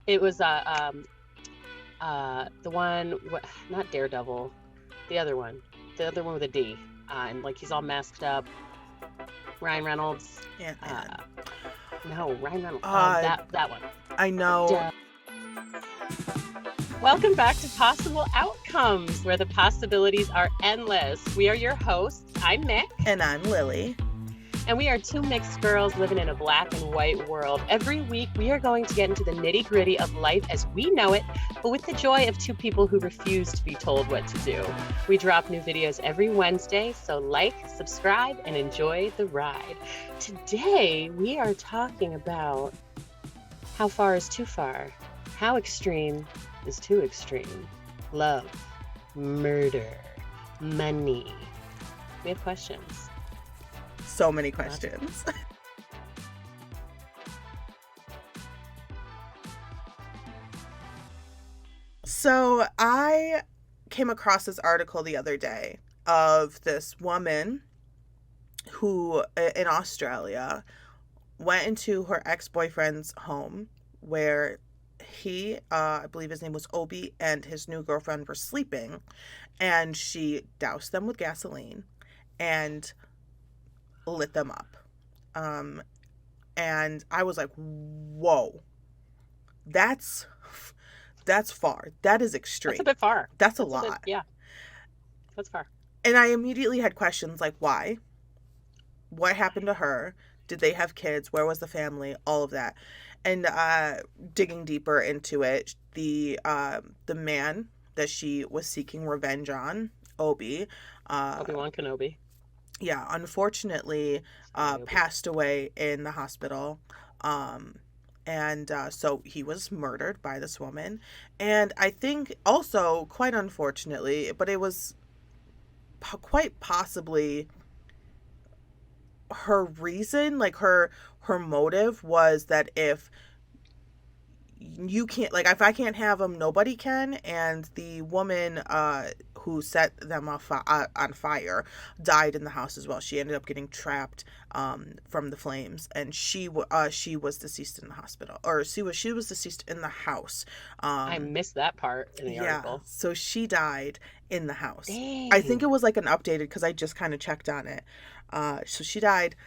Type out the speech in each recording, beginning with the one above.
It was the one, not Daredevil, the other one with a D, and like he's all masked up. Ryan Reynolds. Ant-Man. No, Ryan Reynolds. Uh, That one. I know. Welcome back to Possible Outcomes, where the possibilities are endless. We are your hosts. I'm Mick. And I'm Lily. And we are two mixed girls living in a black and white world. Every week, we are going to get into the nitty-gritty of life as we know it, but with the joy of two people who refuse to be told what to do. We drop new videos every Wednesday, so like, subscribe, and enjoy the ride. Today, we are talking about how far is too far, how extreme is too extreme, love, murder, money. We have questions. So many questions. So I came across this article the other day of this woman who in Australia went into her ex-boyfriend's home where he, I believe his name was Obi, and his new girlfriend were sleeping, and she doused them with gasoline and lit them up. And I was like, whoa, that's far. That is extreme. That's a bit far. That's a lot. Yeah, that's far. And I immediately had questions like, why? What happened to her? Did they have kids? Where was the family? All of that. And digging deeper into it, the man that she was seeking revenge on, Obi, Obi-Wan Kenobi. Yeah, unfortunately, passed away in the hospital. And so he was murdered by this woman. And I think also, quite unfortunately, but it was quite possibly her reason, like her motive was that if you can't, like, if I can't have them, nobody can. And the woman who set them off on fire died in the house as well. She ended up getting trapped from the flames, and she was deceased in the hospital, or she was deceased in the house. I missed that part in the article. So she died in the house. Dang. I think it was like an updated, because I just kind of checked on it. So she died.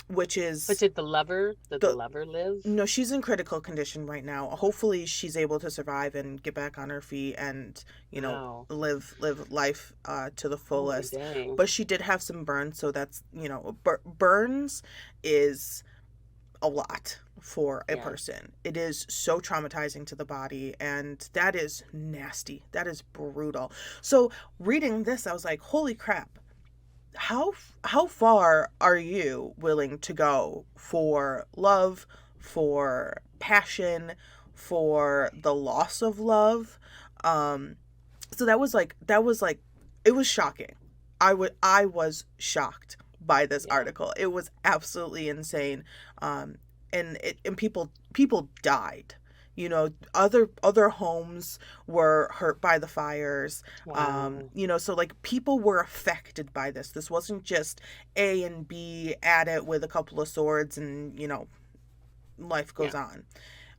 Which is... But did the lover live? No, she's in critical condition right now. Hopefully she's able to survive and get back on her feet and, Wow. live life to the fullest. Dang. But she did have some burns, so that's, burns is a lot for a person. It is so traumatizing to the body, and that is nasty. That is brutal. So reading this, I was like, holy crap. How far are you willing to go for love, for passion, for the loss of love? So that was like it was shocking. I was shocked by this article. It was absolutely insane. And people died. Other homes were hurt by the fires. Wow. So like people were affected by this. This wasn't just A and B at it with a couple of swords and, life goes on.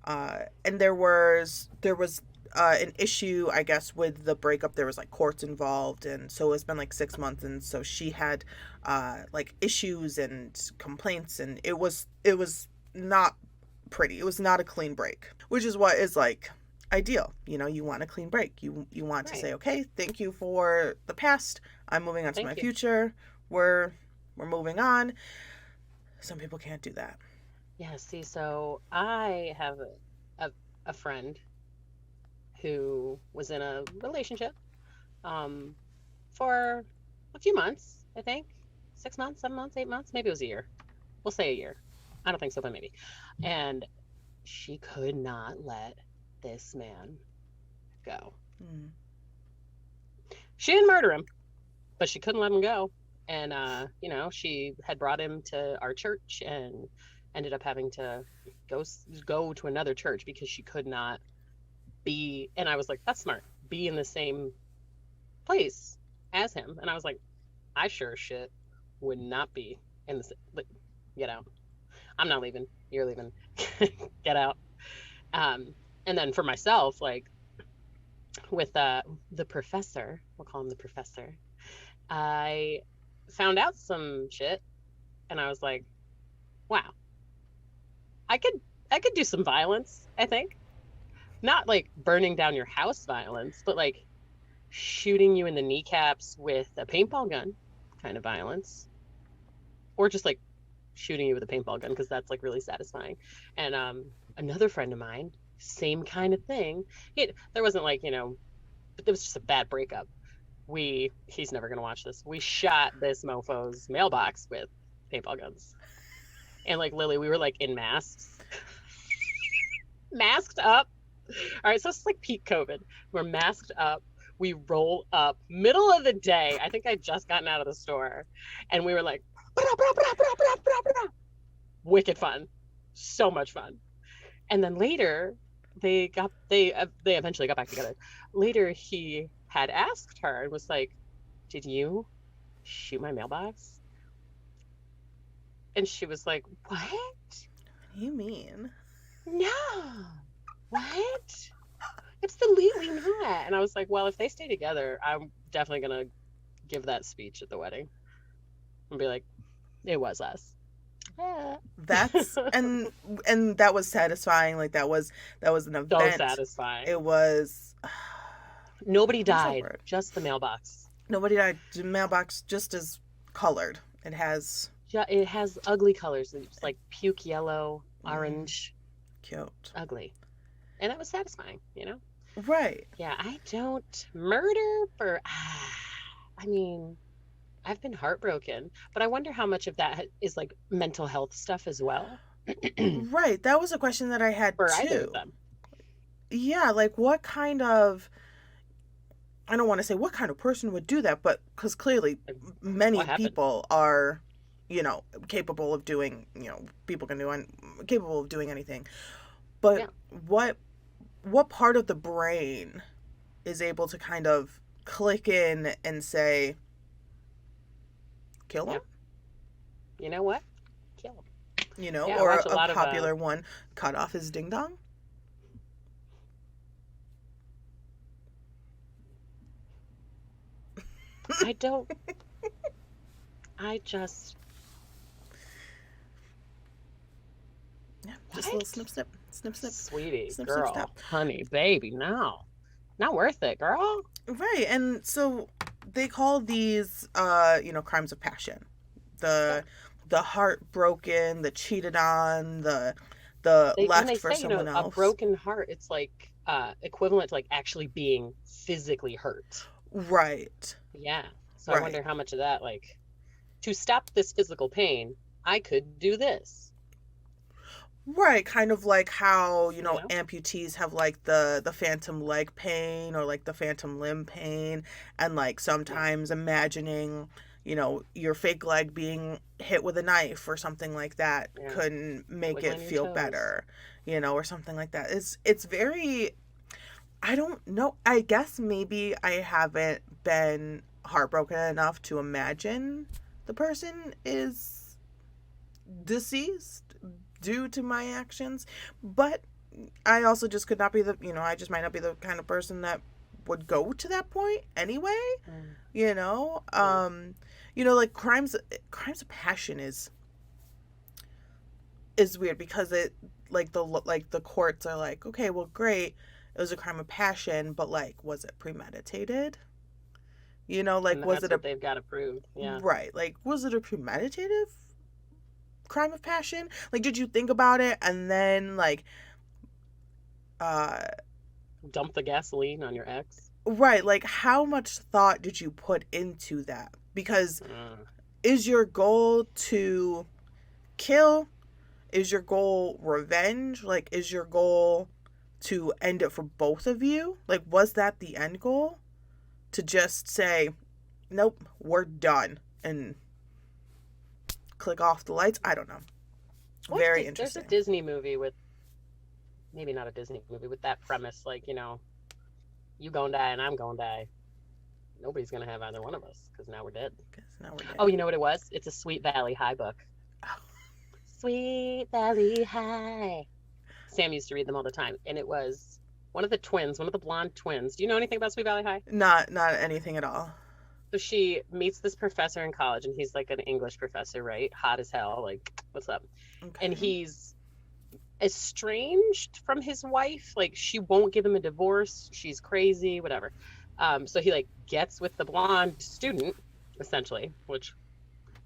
And there was an issue, I guess, with the breakup. There was like courts involved, and so it's been like 6 months, and so she had like issues and complaints, and it was not pretty. It was not a clean break, which is what is like ideal. You want a clean break. You want to say, okay, thank you for the past. I'm moving on to my future. We're moving on. Some people can't do that. Yeah, see, so I have a friend who was in a relationship for a few months, I think. 6 months, 7 months, 8 months, maybe it was a year. We'll say a year. I don't think so, but maybe. And she could not let this man go. She didn't murder him, but she couldn't let him go. And, she had brought him to our church and ended up having to go to another church because she could not be. And I was like, that's smart. Be in the same place as him. And I was like, I sure as shit would not be in the same. Get out. I'm not leaving. You're leaving. Get out. And then for myself, like with the professor, we'll call him the professor, I found out some shit and I was like, wow, I could I could do some violence, I think. Not like burning down your house violence, but like shooting you in the kneecaps with a paintball gun kind of violence. Or just like shooting you with a paintball gun because that's like really satisfying. And another friend of mine, same kind of thing. There wasn't like, but it was just a bad breakup. He's never gonna watch this. We shot this mofo's mailbox with paintball guns. And like Lily, we were like in masks. Masked up. All right, so it's like peak COVID. We're masked up. We roll up, middle of the day. I think I'd just gotten out of the store. And we were like, wicked fun. So much fun. And then later, they eventually got back together. Later, he had asked her and was like, "Did you shoot my mailbox?" And she was like, "What? What do you mean? No. What? Absolutely not." And I was like, "Well, if they stay together, I'm definitely gonna give that speech at the wedding and be like, it was us." That's and that was satisfying. Like that was an event. So satisfying. It was. Nobody died. Just the mailbox. Nobody died. The mailbox just as colored. It has ugly colors. It's like puke yellow, orange. Cute. Ugly. And it was satisfying, Right. Yeah, I don't murder for. I mean, I've been heartbroken, but I wonder how much of that is like mental health stuff as well. Right. That was a question that I had for too. either of them. Yeah, like what kind of, I don't want to say what kind of person would do that, but because clearly many people are, capable of doing, people can do, capable of doing anything. But yeah. What part of the brain is able to kind of click in and say, kill him? You know what? Kill him. Or a popular one, cut off his ding dong. I just. Yeah, just a little snip, snip, snip, snip. Sweetie, snip, girl, snip, snip. Honey, baby, no. Not worth it, girl. Right, and so they call these, crimes of passion. The heartbroken, the cheated on, the left for someone else. A broken heart, it's like equivalent to like actually being physically hurt. Right. Yeah. So I wonder how much of that, like, to stop this physical pain, I could do this. Right, kind of like how, amputees have like the phantom leg pain or like the phantom limb pain, and like sometimes imagining, your fake leg being hit with a knife or something like that couldn't make it feel better, or something like that. It's very, I don't know, I guess maybe I haven't been heartbroken enough to imagine the person is deceased due to my actions, but I also just could not be I just might not be the kind of person that would go to that point anyway. Like crimes of passion is weird because it the courts are like, okay, well, great, it was a crime of passion, but like, was it premeditated? Was it they've got to prove? Yeah. Right. Like, was it a premeditative crime of passion? Like, did you think about it and then like dump the gasoline on your ex? Right. Like, how much thought did you put into that? Because is your goal to kill? Is your goal revenge? Like, is your goal to end it for both of you? Like, was that the end goal? To just say, nope, we're done, and click off the lights? I don't know. Very interesting. There's a Disney movie with, maybe not a Disney movie, with that premise, like, you gonna die and I'm gonna die. Nobody's gonna have either one of us, because now we're dead. Oh, you know what it was? It's a Sweet Valley High book. Oh. Sweet Valley High. Sam used to read them all the time, and it was one of the twins, one of the blonde twins. Do you know anything about Sweet Valley High? Not anything at all. So she meets this professor in college, and he's like an English professor, right? Hot as hell, like, what's up? Okay. And he's estranged from his wife. Like, she won't give him a divorce. She's crazy, whatever. So he like gets with the blonde student, essentially, which,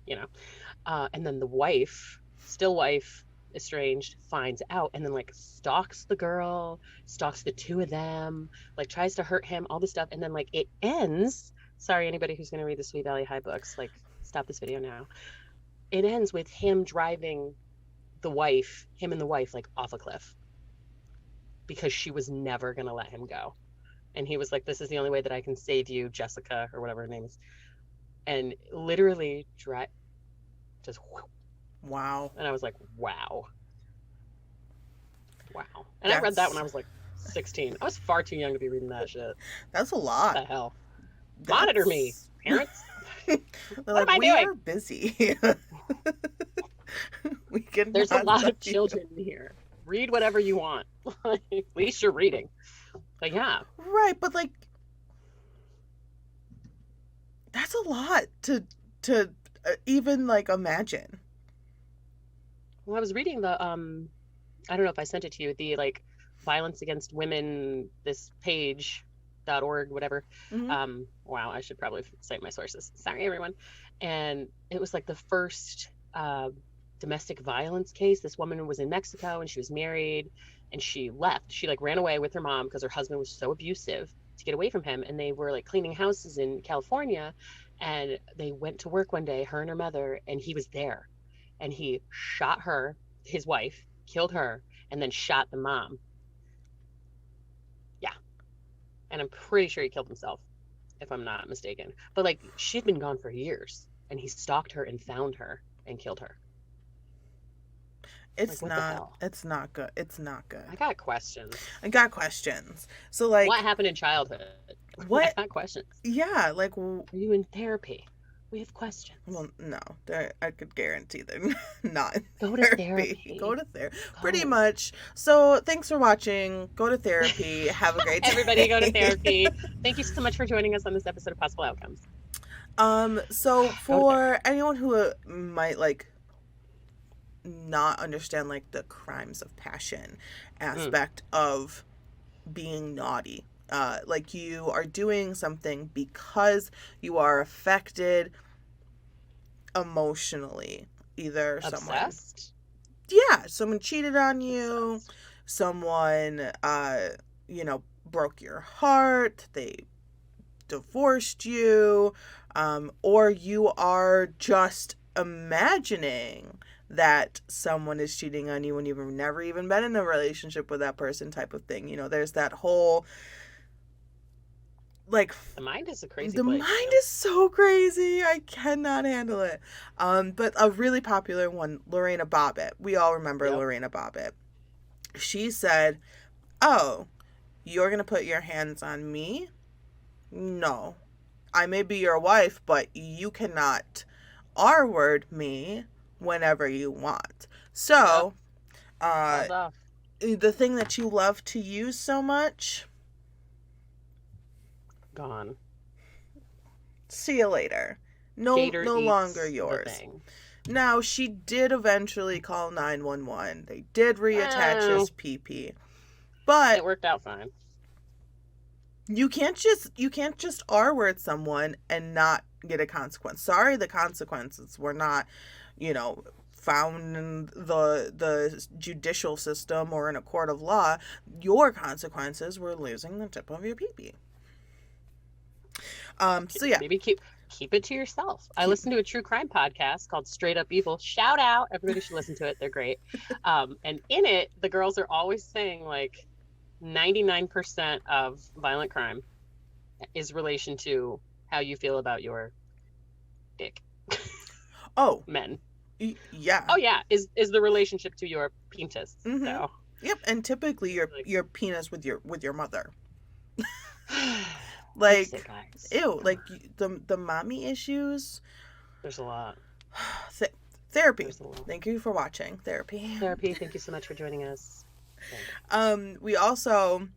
and then the wife, still wife, estranged, finds out and then like stalks the girl, stalks the two of them, like tries to hurt him, all this stuff. And then like it ends. Sorry, anybody who's going to read the Sweet Valley High books, like stop this video now. It ends with him driving him and the wife like off a cliff because she was never going to let him go. And he was like, this is the only way that I can save you, Jessica, or whatever her name is. And literally just wow. And I was like, wow. And I read that when I was like 16. I was far too young to be reading that shit. That's a lot. What the hell? Monitor me, parents. What am I doing? We are busy. There's a lot of children here. Read whatever you want. At least you're reading. But yeah. Right, but like that's a lot to even like imagine. Well, I was reading the I don't know if I sent it to you, the like violence against women, this page.org, whatever. Mm-hmm. Wow, I should probably cite my sources. Sorry, everyone. And it was like the first domestic violence case. This woman was in Mexico and she was married and she left. She like ran away with her mom because her husband was so abusive to get away from him. And they were like cleaning houses in California. And they went to work one day, her and her mother, and he was there. And he shot her, his wife, killed her, and then shot the mom. Yeah. And I'm pretty sure he killed himself, if I'm not mistaken. But like, she'd been gone for years, and he stalked her and found her and killed her. It's like, not good. It's not good. I got questions. So like, what happened in childhood? What? I got questions. Yeah, like, are you in therapy? We have questions. Well, no, I could guarantee they're not. Go to therapy. Go to therapy. Pretty much. So thanks for watching. Go to therapy. Have a great day. Everybody go to therapy. Thank you so much for joining us on this episode of Possible Outcomes. So for anyone who might like not understand like the crimes of passion aspect of being naughty, like you are doing something because you are affected emotionally, either obsessed? someone cheated on you, someone broke your heart, they divorced you, or you are just imagining that someone is cheating on you when you've never even been in a relationship with that person type of thing. There's that whole like the mind is a crazy place. The mind is so crazy. I cannot handle it. But a really popular one, Lorena Bobbitt. We all remember Lorena Bobbitt. She said, "Oh, you're going to put your hands on me? No. I may be your wife, but you cannot R-word me whenever you want." So, the thing that you love to use so much, gone. See you later. No longer yours. Now, she did eventually call 911. They did reattach his PP. But it worked out fine. You can't just R-word someone and not get a consequence. Sorry, the consequences were not, found in the judicial system or in a court of law. Your consequences were losing the tip of your pee-pee. So yeah. Maybe keep it to yourself. I listened to a true crime podcast called Straight Up Evil. Shout out. Everybody should listen to it. They're great. And in it, the girls are always saying like 99% of violent crime is relation to how you feel about your dick. Oh. Men. Yeah. Oh yeah, is the relationship to your penis. Mm-hmm. So. Yep, and typically your penis with your mother. Like, ew, like the mommy issues. There's a lot. Therapy. Thank you for watching. Therapy. Thank you so much for joining us. We also,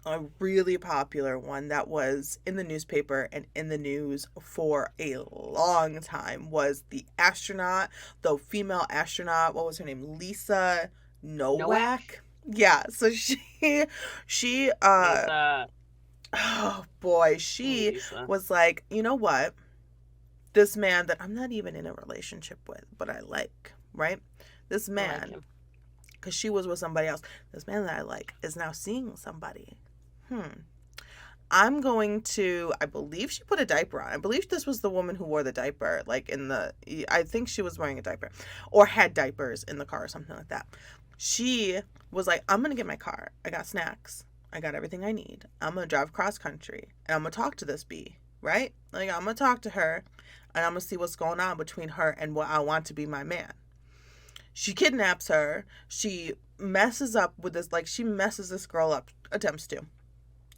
a really popular one that was in the newspaper and in the news for a long time was the female astronaut, what was her name? Lisa Nowak? Nowak. Yeah, so she Lisa. oh boy, Oh, she Lisa. was like, you know what? This man that I'm not even in a relationship with, but I like, right? This I like man, him. because she was with somebody else, this man that I like is now seeing somebody. I'm going to, I believe she put a diaper on. I believe this was the woman who wore the diaper, like I think she was wearing a diaper or had diapers in the car or something like that. She was like, I'm going to get my car. I got snacks. I got everything I need. I'm going to drive cross country and I'm going to talk to this bee, right? Like, I'm going to talk to her and I'm going to see what's going on between her and what I want to be my man. She kidnaps her. She messes up with this, like, she messes this girl up, attempts to.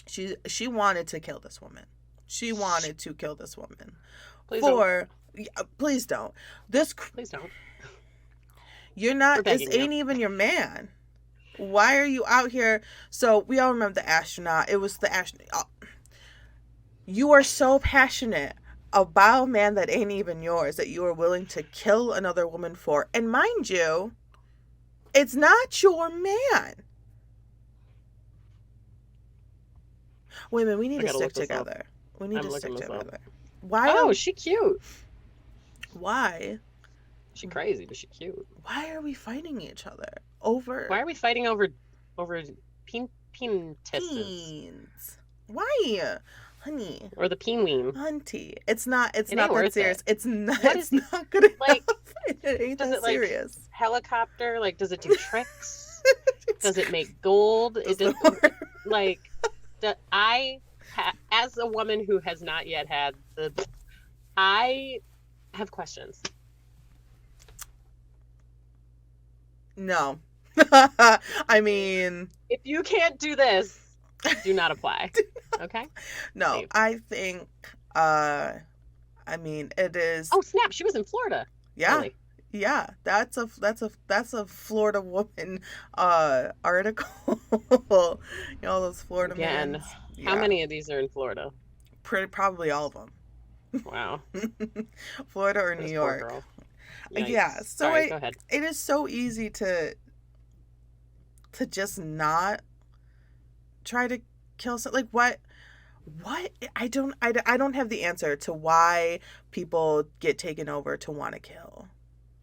She wanted to kill this woman. She wanted to kill this woman. Please For please don't. This Please don't. You're not. We're This begging ain't you. even your man. Why are you out here? So we all remember the astronaut. It was the astronaut. You are so passionate about a man that ain't even yours that you are willing to kill another woman for. And mind you, it's not your man. Wait a minute, we need I to gotta stick look this up. together. We need I'm to looking stick this up. together. Why Oh, are she cute. why? She crazy, but she cute. Why are we fighting each other over Why are we fighting over peen testes beans? Why? Honey. or the peenween? Hunty. It's It not ain't that worth serious. it. It's not What it's is not good enough. like? It ain't Does that it like serious. helicopter? Like, does it do tricks? Does it make gold? Does It does. Like, as a woman who has not yet had I have questions. No. I mean, If you can't do this, do not apply. Okay? no. Leave. I think I mean, it is. Oh snap! She was in Florida. Yeah. Really? Yeah, that's a Florida woman article. You know, those Florida Again, men. how Yeah. many of these are in Florida? Probably all of them. Wow. Florida or New This poor York. girl. Yeah, Yikes. so Sorry, go ahead. it is so easy to just not try to kill like what I don't have the answer to why people get taken over to want to kill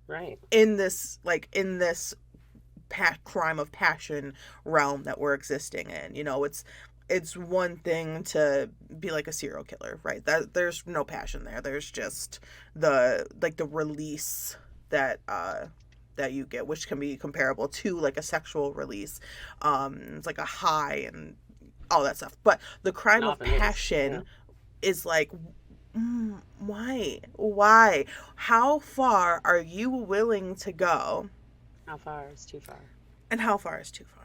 Right. in this crime of passion realm that we're existing in. You know, it's one thing to be like a serial killer, right? That there's no passion there. There's just the release that that you get, which can be comparable to like a sexual release. It's like a high and all that stuff. But the crime It of often is. passion Yeah. is like, why? How far are you willing to go? How far is too far? And how far is too far?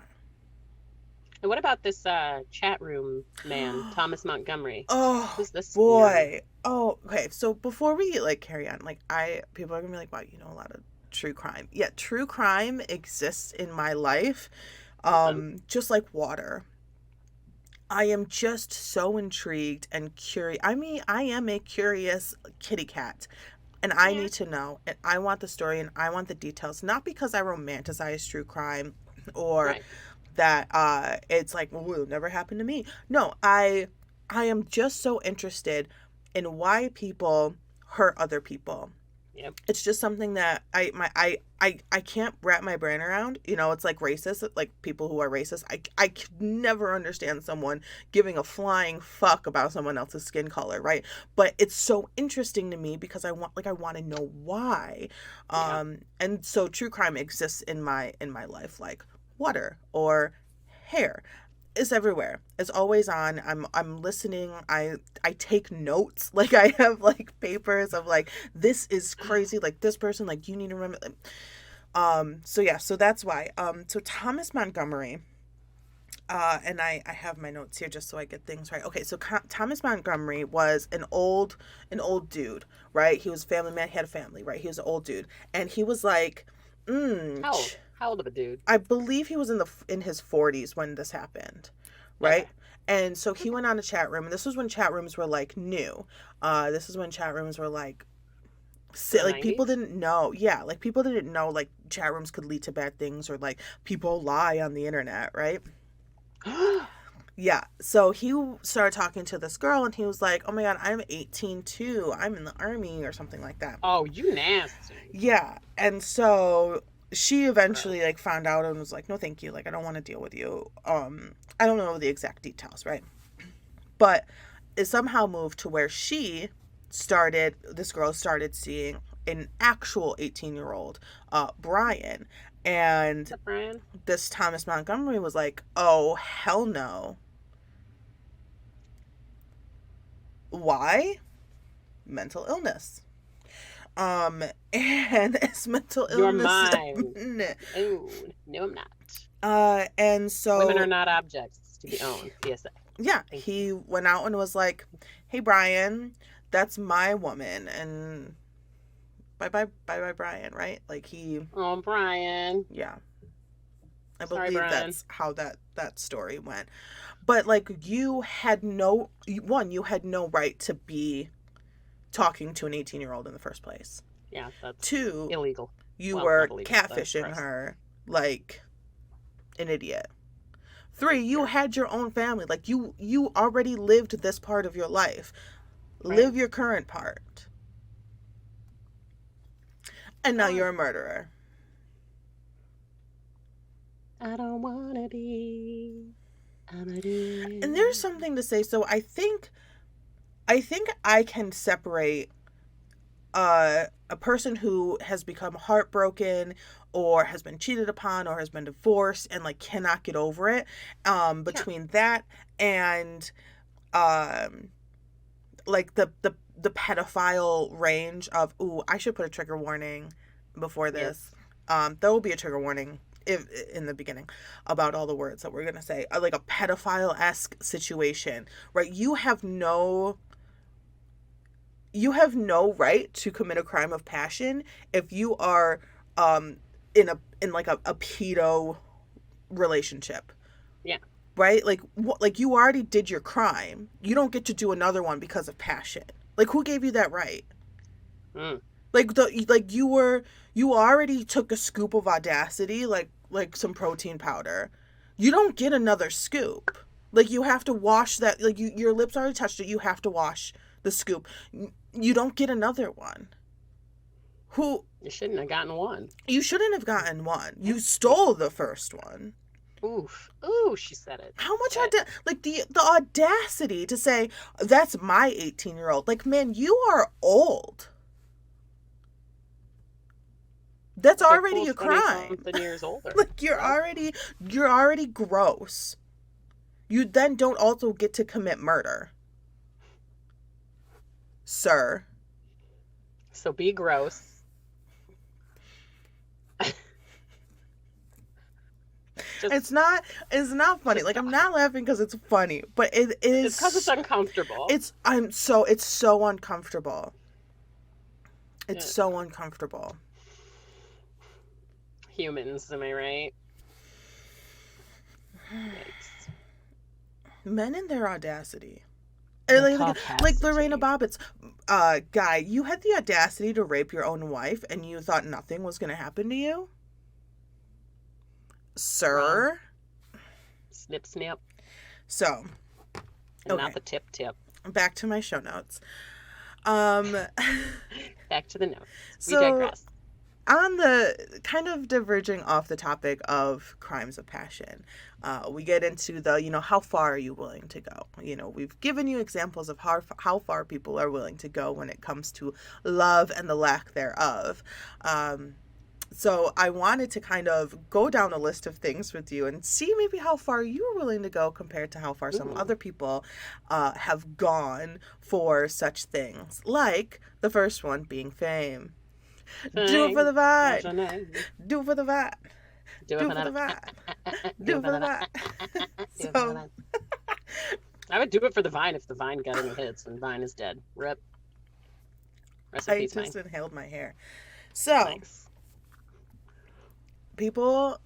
And what about this chat room man, Thomas Montgomery? Oh Who's this man? boy. Oh, okay. So before we like carry on, like people are gonna be like, wow, you know a lot of true crime. Yeah, true crime exists in my life. Just like water. I am just so intrigued and curious. I mean, I am a curious kitty cat. And I Yeah. need to know, and I want the story, and I want the details. Not because I romanticize true crime, or Right. that it's like, well, it'll never happen to me. No, I am just so interested in why people hurt other people. Yep. It's just something that I can't wrap my brain around. You know, it's like racist, like people who are racist. I could never understand someone giving a flying fuck about someone else's skin color, right? But it's so interesting to me because I want to know why. Yeah. And so true crime exists in my life, like water or hair. It's everywhere. It's always on. I'm listening. I take notes. Like I have like papers of like, this is crazy. Like this person, like you need to remember. So yeah, so that's why. So Thomas Montgomery, and I have my notes here just so I get things right. Okay, so Thomas Montgomery was an old dude, right? He was a family man. He had a family, right? He was an old dude, and he was like, How old? How old of a dude? I believe he was in his 40s when this happened, right? Okay. And so he went on a chat room, and this was when chat rooms were like new. This is when chat rooms were like, The like people 90s? didn't know, yeah, like people didn't know like chat rooms could lead to bad things or like people lie on the internet, right? Yeah. So he started talking to this girl, and he was like, "Oh my god, I'm 18 too. I'm in the army or something like that." Oh, you nasty. Yeah. And so she eventually Gross. like found out and was like, "No, thank you. Like I don't want to deal with you." I don't know the exact details, right? But it somehow moved to where this girl started seeing an actual 18-year-old, Brian. And What's up, Brian? this Thomas Montgomery was like, "Oh, hell no." Why? Mental illness. And it's mental Your illness. mind. Oh, no, I'm not. And so Women are not objects to be owned. PSA. yeah, Thank he went out and was like, "Hey, Brian, that's my woman," and bye, Brian, right? Like Oh, Brian. yeah, I Sorry, believe Brian. that's how that story went. But like, you had no right to be talking to an 18-year-old in the first place. Yeah, that's 2, illegal. you Well, were not illegal, but catfishing gross. her like an idiot. 3, you had your own family. Like you already lived this part of your life. Right. Live your current part. And now you're a murderer. I don't wanna be. I'm a dude. And there's something to say. So I think I can separate a person who has become heartbroken or has been cheated upon or has been divorced and like cannot get over it, between that and like the pedophile range of, ooh, I should put a trigger warning before this. Yes. There will be a trigger warning in the beginning about all the words that we're gonna say, like a pedophile-esque situation, right? You have no right to commit a crime of passion if you are in like a pedo relationship. Yeah. Right? Like like you already did your crime. You don't get to do another one because of passion. Like who gave you that right? Mm. Like you already took a scoop of audacity, like some protein powder. You don't get another scoop. Like you have to wash that, like your lips already touched it, you have to wash the scoop. You don't get another one. You shouldn't have gotten one. You shouldn't have gotten one. You stole the first one. Oof. Ooh, she said it. How much like the audacity to say that's my 18-year-old. Like, man, you are old. That's already a crime. Something years older. Like you're already gross. You then don't also get to commit murder. Sir. So be gross. It's not funny. Like I'm not laughing because it's funny, but it is. It's because it's uncomfortable. It's so uncomfortable. It's so uncomfortable. Humans, am I right? Yikes. Men and their audacity. Like Lorena Bobbitt's guy, you had the audacity to rape your own wife and you thought nothing was going to happen to you? Sir? Snip, snip. So. And not the tip. Back to my show notes. Back to the notes. We digress. On the kind of diverging off the topic of crimes of passion, we get into the, how far are you willing to go? We've given you examples of how far people are willing to go when it comes to love and the lack thereof. So I wanted to kind of go down a list of things with you and see maybe how far you are willing to go compared to how far some other people have gone for such things. Like the first one being fame. Do it for the vibe. Do it for the vibe. Do it for the vibe. Do it for the vibe. So I would do it for the Vine if the Vine got any hits and Vine is dead. Rip. I just inhaled my hair. So thanks. People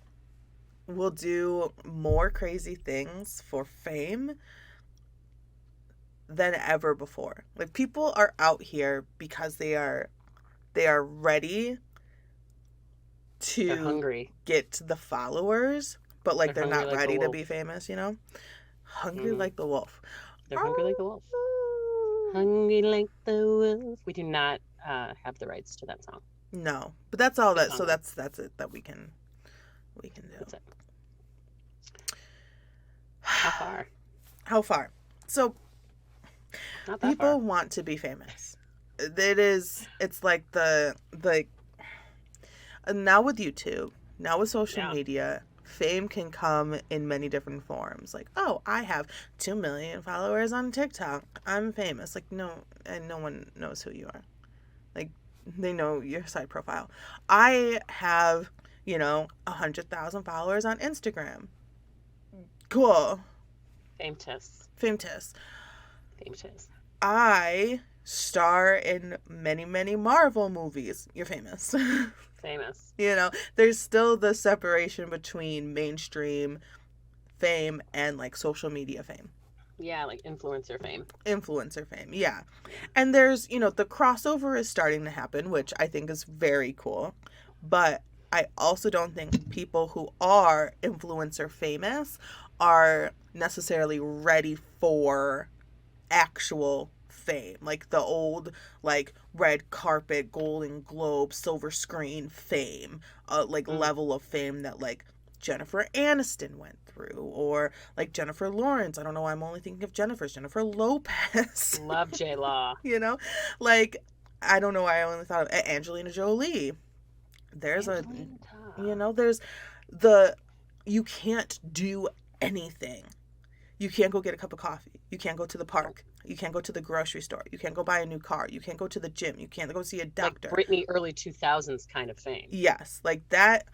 will do more crazy things for fame than ever before. Like, people are out here because they are ready They're to hungry. get the followers, but like They're they're hungry not like the ready to wolf. be famous, you know? Hungry Mm-hmm. like the wolf. They're hungry like the wolf. Hungry like the wolf. We do not have the rights to that song. No, but that's all Good that. song, So though. that's it that we can do. That's it. How far? How far? So Not that people far. want to be famous. It's like the now with YouTube, now with social Yeah. media, fame can come in many different forms. Like, oh, I have 2 million followers on TikTok. I'm famous. Like, no, and no one knows who you are. Like, they know your side profile. I have, 100,000 followers on Instagram. Cool. Famous. Famous. Famous. I star in many, many Marvel movies. You're famous. Famous. There's still the separation between mainstream fame and like social media fame. Yeah, like influencer fame. Influencer fame, yeah. And there's, the crossover is starting to happen, which I think is very cool. But I also don't think people who are influencer famous are necessarily ready for actual fame, like the old like red carpet, Golden Globe, silver screen fame, like level of fame that like Jennifer Aniston went through, or like Jennifer Lawrence. I don't know why I'm only thinking of Jennifer Lopez. Love J Law. Like, I don't know why I only thought of Angelina Jolie. There's there's the you can't do anything. You can't go get a cup of coffee. You can't go to the park. You can't go to the grocery store. You can't go buy a new car. You can't go to the gym. You can't go see a doctor. Like Britney early 2000s kind of fame. Yes, like that.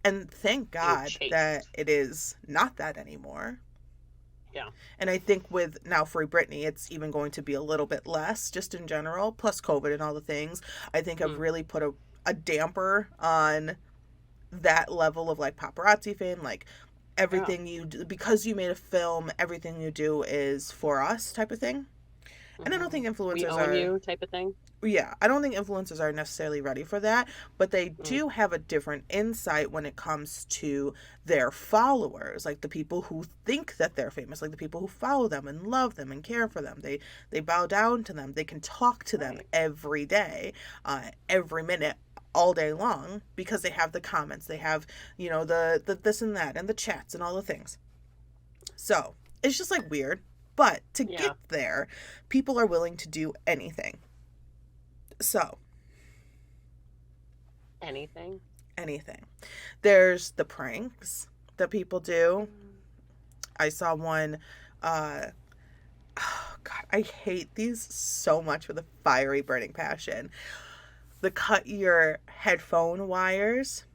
And thank God that it is not that anymore. Yeah. And I think with now Free Britney, it's even going to be a little bit less just in general, plus COVID and all the things. I think have really put a damper on that level of like paparazzi fame, like everything you do, because you made a film, everything you do is for us type of thing. And I don't think influencers we own you type of thing. Yeah, I don't think influencers are necessarily ready for that, but they do have a different insight when it comes to their followers, like the people who think that they're famous, like the people who follow them and love them and care for them. They bow down to them. They can talk to them every day, every minute, all day long, because they have the comments, they have, the this and that and the chats and all the things. So it's just like weird, but to get there, people are willing to do anything. So anything. There's the pranks that people do. I saw one, oh God, I hate these so much with a fiery burning passion. The cut your headphone wires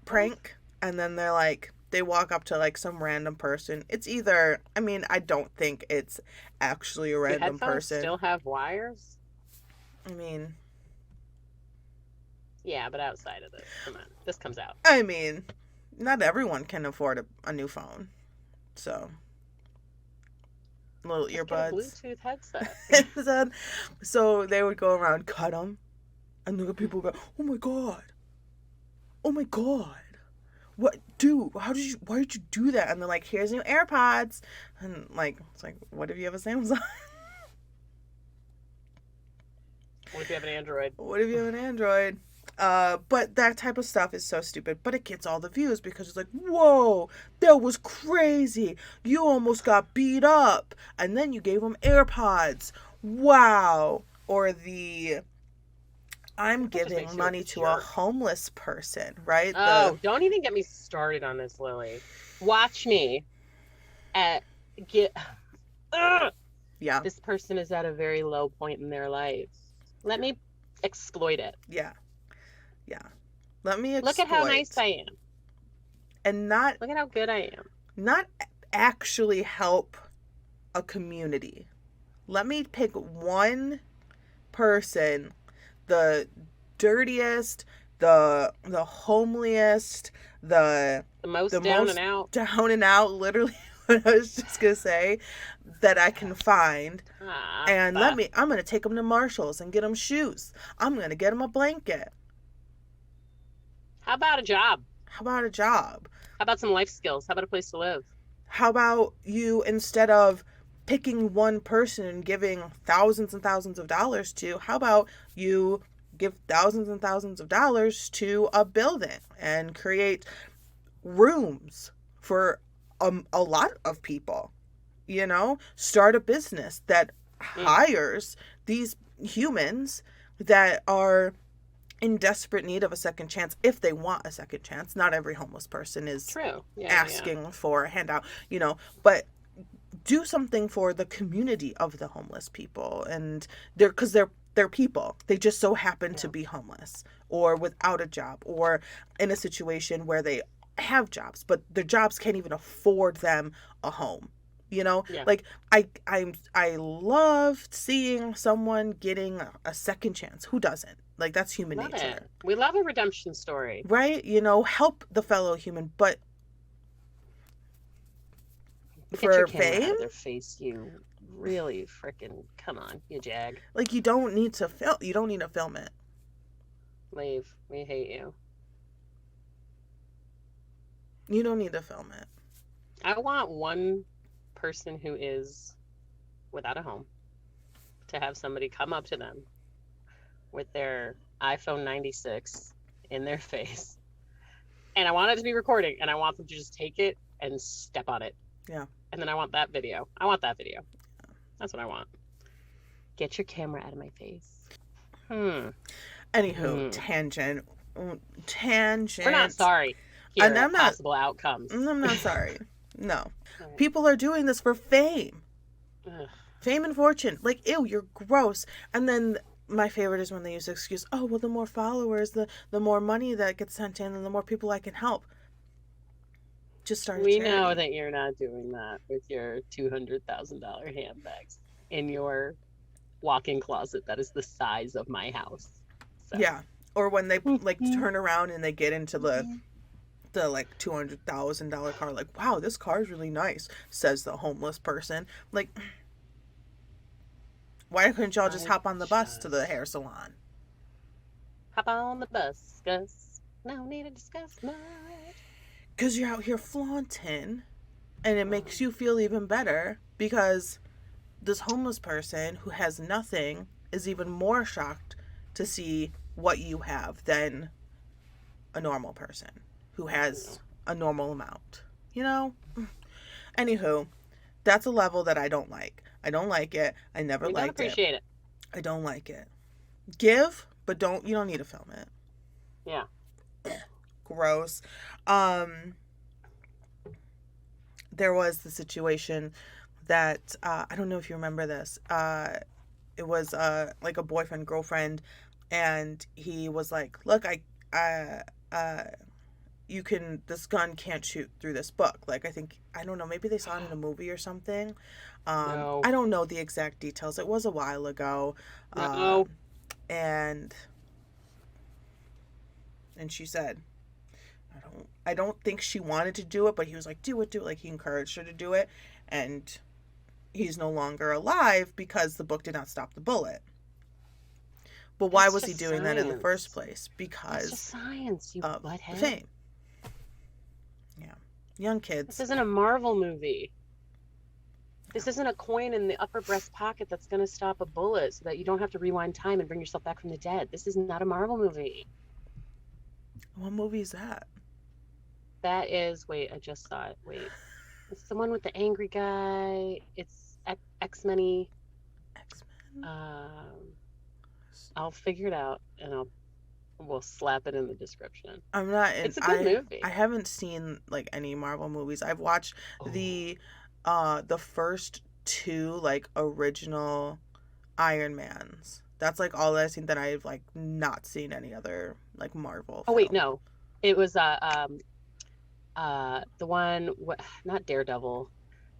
prank, and then they walk up to like some random person. It's either, I don't think it's actually a random person. Still have wires? Yeah, but outside of this, come on, this comes out. Not everyone can afford a new phone, so little earbuds, Bluetooth headset. So they would go around, cut them, and the people would go, oh my god, what, dude, why did you do that? And they're like, here's new AirPods, and it's like, what if you have a Samsung? What if you have an Android? But that type of stuff is so stupid, but it gets all the views because it's like, whoa, that was crazy. You almost got beat up, and then you gave them AirPods. Wow. Or I'm giving money to a homeless person, right? Oh, don't even get me started on this, Lily. Watch me Yeah. This person is at a very low point in their life. Let me exploit it. Yeah. Let me look at how nice I am. And look at how good I am. Not actually help a community. Let me pick one person, the dirtiest, the homeliest, The most the down and most out. down and out, literally what I was just gonna say, that I can find. And I'm gonna take them to Marshall's and get them shoes. I'm gonna get them a blanket. How about a job? How about a job? How about some life skills? How about a place to live? How about you, instead of picking one person and giving thousands and thousands of dollars to, how about you give thousands and thousands of dollars to a building and create rooms for a lot of people? You know, start a business that hires these humans that are in desperate need of a second chance, if they want a second chance. Not every homeless person is asking for a handout, you know, but do something for the community of the homeless people. And they're people. They just so happen to be homeless or without a job or in a situation where they have jobs, but their jobs can't even afford them a home. You know, like I loved seeing someone getting a second chance. Who doesn't? Like, that's human nature. We love a redemption story, right? You know, help the fellow human, but for fame, out of their face, you really freaking come on, you jag. Like, you don't need to film. You don't need to film it. Leave. We hate you. You don't need to film it. I want one person who is without a home to have somebody come up to them with their iPhone 96 in their face, and I want it to be recording, and I want them to just take it and step on it. Yeah. And then I want that video. That's what I want. Get your camera out of my face. Anywho, tangent. We're not sorry. And I'm not possible outcomes. I'm not sorry. No. People are doing this for fame. Ugh. Fame and fortune. Like, ew, you're gross. And then my favorite is when they use the excuse, oh, well, the more followers, the more money that gets sent in, and the more people I can help. Just start a charity. We know that you're not doing that with your $200,000 handbags in your walk-in closet that is the size of my house. So. Yeah. Or when they like turn around and they get into the like $200,000 car, like, wow, this car is really nice, says the homeless person. Like, why couldn't y'all just hop on the bus to the hair salon? Hop on the bus, Gus. No need to discuss much. Because you're out here flaunting, and it makes you feel even better because this homeless person who has nothing is even more shocked to see what you have than a normal person who has a normal amount. You know? Anywho, that's a level that I don't like. I don't like it. I never liked it. I don't appreciate it. I don't like it. Give, but you don't need to film it. Yeah. Gross. There was the situation that I don't know if you remember this. It was like a boyfriend girlfriend, and he was like, "Look, this gun can't shoot through this book." Like, I don't know, maybe they saw it in a movie or something. No. I don't know the exact details. It was a while ago. And she said, I don't think she wanted to do it, but he was like, do it. Like, he encouraged her to do it. And he's no longer alive because the book did not stop the bullet. But why was he doing that in the first place? Because it's science, you of butthead. Fame. Yeah. Young kids. This isn't a Marvel movie. This isn't a coin in the upper breast pocket that's going to stop a bullet so that you don't have to rewind time and bring yourself back from the dead. This is not a Marvel movie. What movie is that? That is, wait, I just saw it. Wait. It's the one with the angry guy. It's X-Men. X-Men? I'll figure it out and we'll slap it in the description. It's a good movie. I haven't seen like any Marvel movies. I've watched the first two like original Iron Mans. That's like all I've seen. That I've like not seen any other like Marvel. Oh wait, no, it was the one, not Daredevil,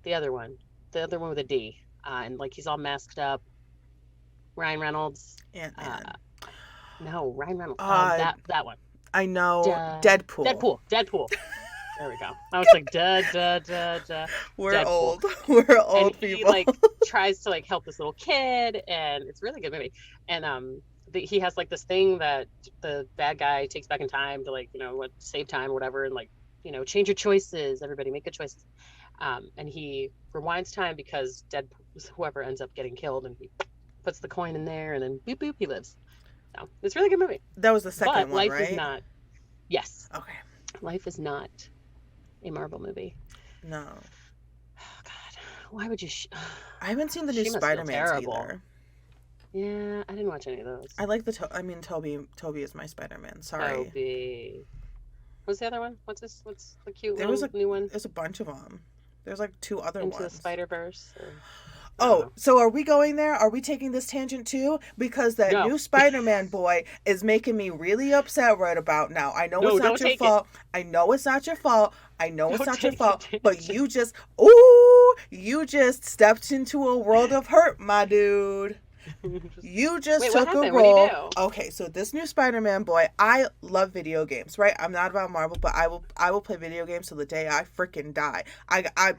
the other one with a D, and like he's all masked up. Ryan Reynolds. Ant-Man. No, Ryan Reynolds. That one. I know. Duh. Deadpool. Deadpool. There we go. I was like, We're Deadpool. old. We're And old he people. like tries to like help this little kid, and it's a really good movie. And he has like this thing that the bad guy takes back in time to like what save time or whatever, and like change your choices. Everybody make good choices. And he rewinds time because whoever ends up getting killed, and he puts the coin in there, and then boop boop, he lives. So it's a really good movie. That was the second But one, life is right? not. Yes, Okay. life is not a Marvel movie. No. Oh God, why would you? I haven't seen the new She must feel Spider-Mans terrible. either. Yeah, I didn't watch any of those. I like Toby. Toby is my Spider-Man. Sorry. Toby. What's the other one? What's the cute There was new one? There's a bunch of them. There's like two other Into ones. the Spider-Verse. Oh, so are we going there? Are we taking this tangent too? Because that No. new Spider-Man boy is making me really upset right about now. I know it's not your fault. I know it's not your fault. I know it's not your fault. But you just stepped into a world of hurt, my dude. You just took a role. Okay, so this new Spider-Man boy, I love video games, right? I'm not about Marvel, but I will play video games till the day I freaking die. I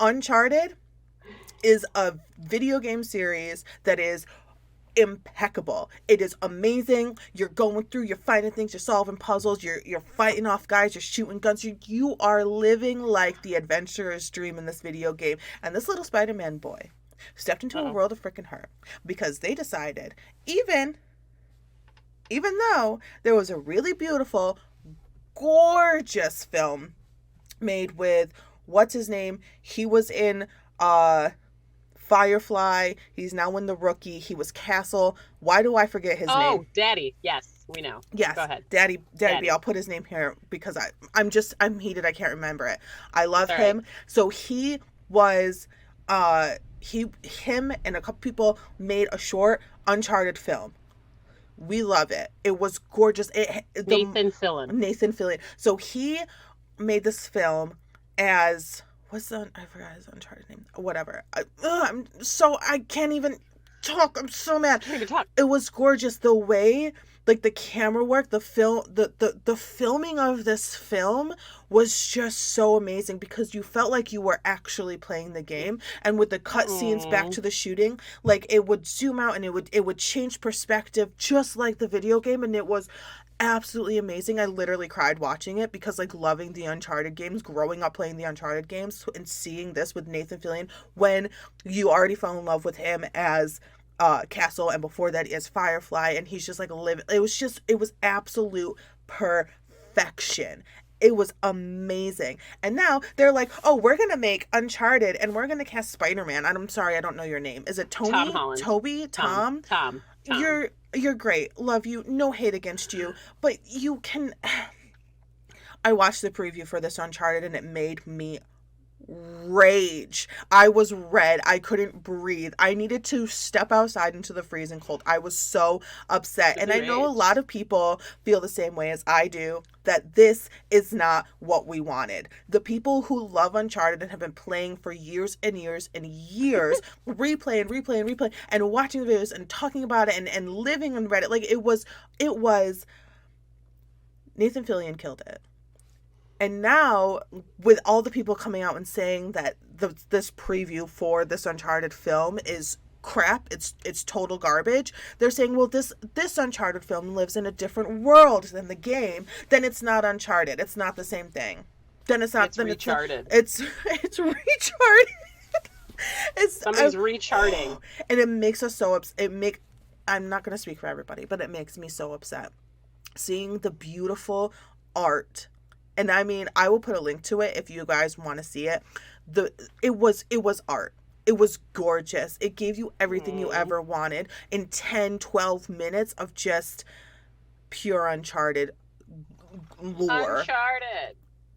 Uncharted is a video game series that is impeccable. It is amazing. You're going through, you're finding things, you're solving puzzles, you're fighting off guys, you're shooting guns. You are living like the adventurer's dream in this video game. And this little Spider-Man boy stepped into a world of freaking hurt because they decided, even though there was a really beautiful, gorgeous film made with what's his name? He was in Firefly. He's now in The Rookie. He was Castle. Why do I forget his name? Oh, Daddy. Yes, we know. Yes. Go ahead. Daddy. I'll put his name here because I'm heated. I can't remember it. I love him. Right. So he was him and a couple people made a short Uncharted film. We love it. It was gorgeous. Nathan Fillion. So he made this film as I forgot his Uncharted name. Whatever. I can't even talk. I'm so mad. Can't even talk. It was gorgeous. The way, like the camera work, the filming of this film was just so amazing because you felt like you were actually playing the game. And with the cut scenes back to the shooting, like it would zoom out and it would change perspective just like the video game, and it was absolutely amazing. I literally cried watching it because like loving the Uncharted games, growing up playing the Uncharted games, and seeing this with Nathan Fillion when you already fell in love with him as Castle, and before that as Firefly, and he's just like living. It was absolute perfection. It was amazing. And now they're like, oh, we're going to make Uncharted and we're going to cast Spider-Man. I'm sorry, I don't know your name. Is it Tony? Tom Holland. Toby? Tom? Tom. You're great. Love you. No hate against you. But you can... I watched the preview for this Uncharted and it made me rage. I was red. I couldn't breathe. I needed to step outside into the freezing cold. I was so upset. And I know a lot of people feel the same way as I do, that this is not what we wanted. The people who love Uncharted and have been playing for years and years and years, replaying, and watching the videos and talking about it and living on Reddit. Like it was Nathan Fillion killed it. And now, with all the people coming out and saying that this preview for this Uncharted film is crap, it's total garbage, they're saying, well, this Uncharted film lives in a different world than the game, then it's not Uncharted. It's not the same thing. Then it's not. It's recharted. It's recharted. Somebody's recharting. And it makes us so upset. I'm not going to speak for everybody, but it makes me so upset. Seeing the beautiful art. And I mean, I will put a link to it if you guys want to see it. It was art. It was gorgeous. It gave you everything you ever wanted in 10, 12 minutes of just pure Uncharted lore. Uncharted.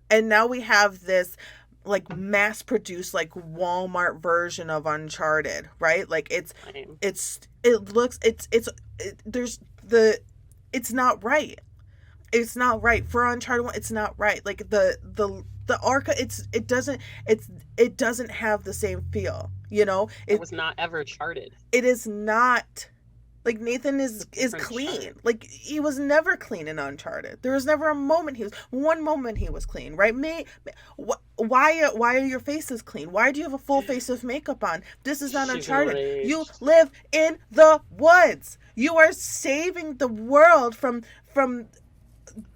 And now we have this like mass-produced like Walmart version of Uncharted, right? Like it's not right. It's not right for Uncharted 1. It's not right. Like the Arca, it doesn't have the same feel. You know, it was not ever charted. It is not Like, Nathan is clean. Like, he was never clean in Uncharted. There was never a moment one moment he was clean, right? Why are your faces clean? Why do you have a full face of makeup on? This is not Uncharted. You live in the woods. You are saving the world from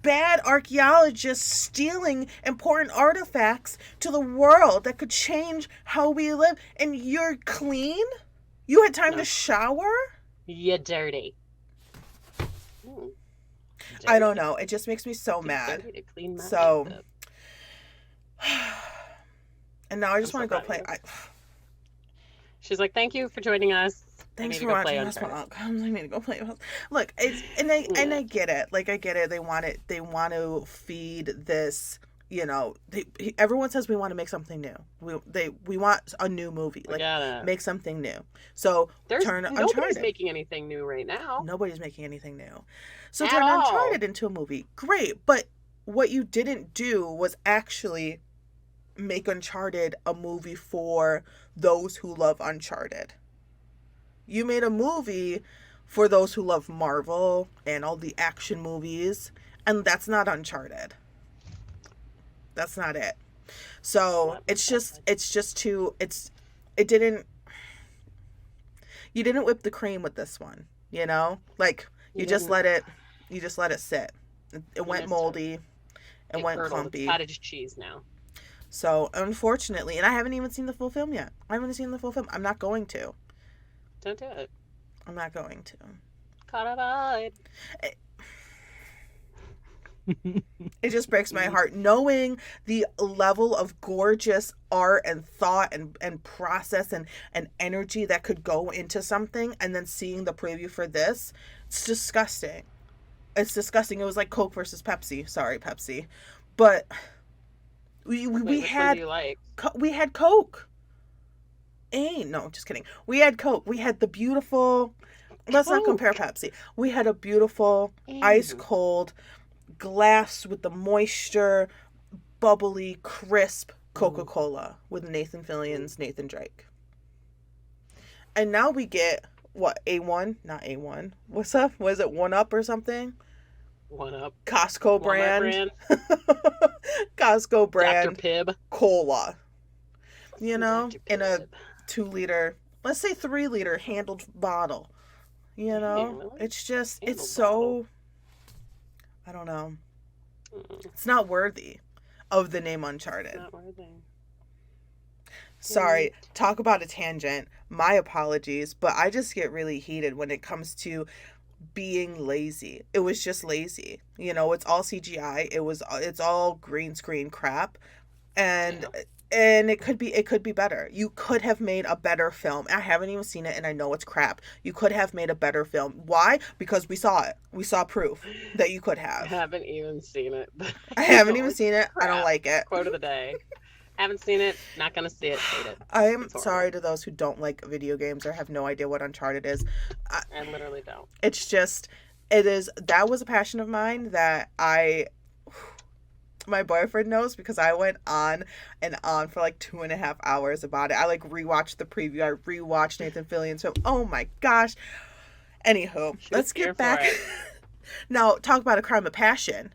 bad archaeologists stealing important artifacts to the world that could change how we live. And you're clean? You had time to shower? You're dirty. I don't know. It just makes me so mad. To clean my so, makeup. and now I just want to go play. She's like, "Thank you for joining us. Thanks for watching us. I need to go play. Look, I get it. Like, I get it. They want to feed this. You know, everyone says we want to make something new. We want a new movie. Like, make something new. So nobody's making anything new right now. Nobody's making anything new. So turn Uncharted into a movie. Great, but what you didn't do was actually make Uncharted a movie for those who love Uncharted. You made a movie for those who love Marvel and all the action movies, and that's not Uncharted. That's not it. So you didn't whip the cream with this one, you know? Like, you just let it sit. It went moldy. It went clumpy. It's cottage cheese now. So, unfortunately, and I haven't even seen the full film yet. I'm not going to. Don't do it. I'm not going to. Caught. It just breaks my heart knowing the level of gorgeous art and thought and process and energy that could go into something, and then seeing the preview for this. It's disgusting. It's disgusting. It was like Coke versus Pepsi. Sorry, Pepsi. But we had we had Coke. No, just kidding. We had Coke. We had the beautiful, let's not compare Pepsi. We had a beautiful ice cold glass with the moisture, bubbly, crisp Coca-Cola with Nathan Fillion's Nathan Drake. And now we get, what, A1? Not A1. What's up? Was it 1-Up or something? 1-Up. Costco brand. Costco brand. Dr. Pibb. Cola. You know? In a 2-liter, let's say 3-liter handled bottle. You know? Really? It's just, handled it's so... Bottle. I don't know. It's not worthy of the name Uncharted. Not worthy. Sorry, talk about a tangent. My apologies, but I just get really heated when it comes to being lazy. It was just lazy. You know, it's all CGI. It's all green screen crap. And it could be better. You could have made a better film. I haven't even seen it, and I know it's crap. You could have made a better film. Why? Because we saw it. We saw proof that you could have. I haven't even seen it. I haven't even seen it. Crap. I don't like it. Quote of the day. Haven't seen it. Not gonna see it. Hate it. I am sorry to those who don't like video games or have no idea what Uncharted is. I literally don't. It's just, that was a passion of mine that my boyfriend knows, because I went on and on for like 2.5 hours about it. I like rewatched the preview. I rewatched Nathan Fillion's film. Oh my gosh. Anywho, let's get back. Now, talk about a crime of passion.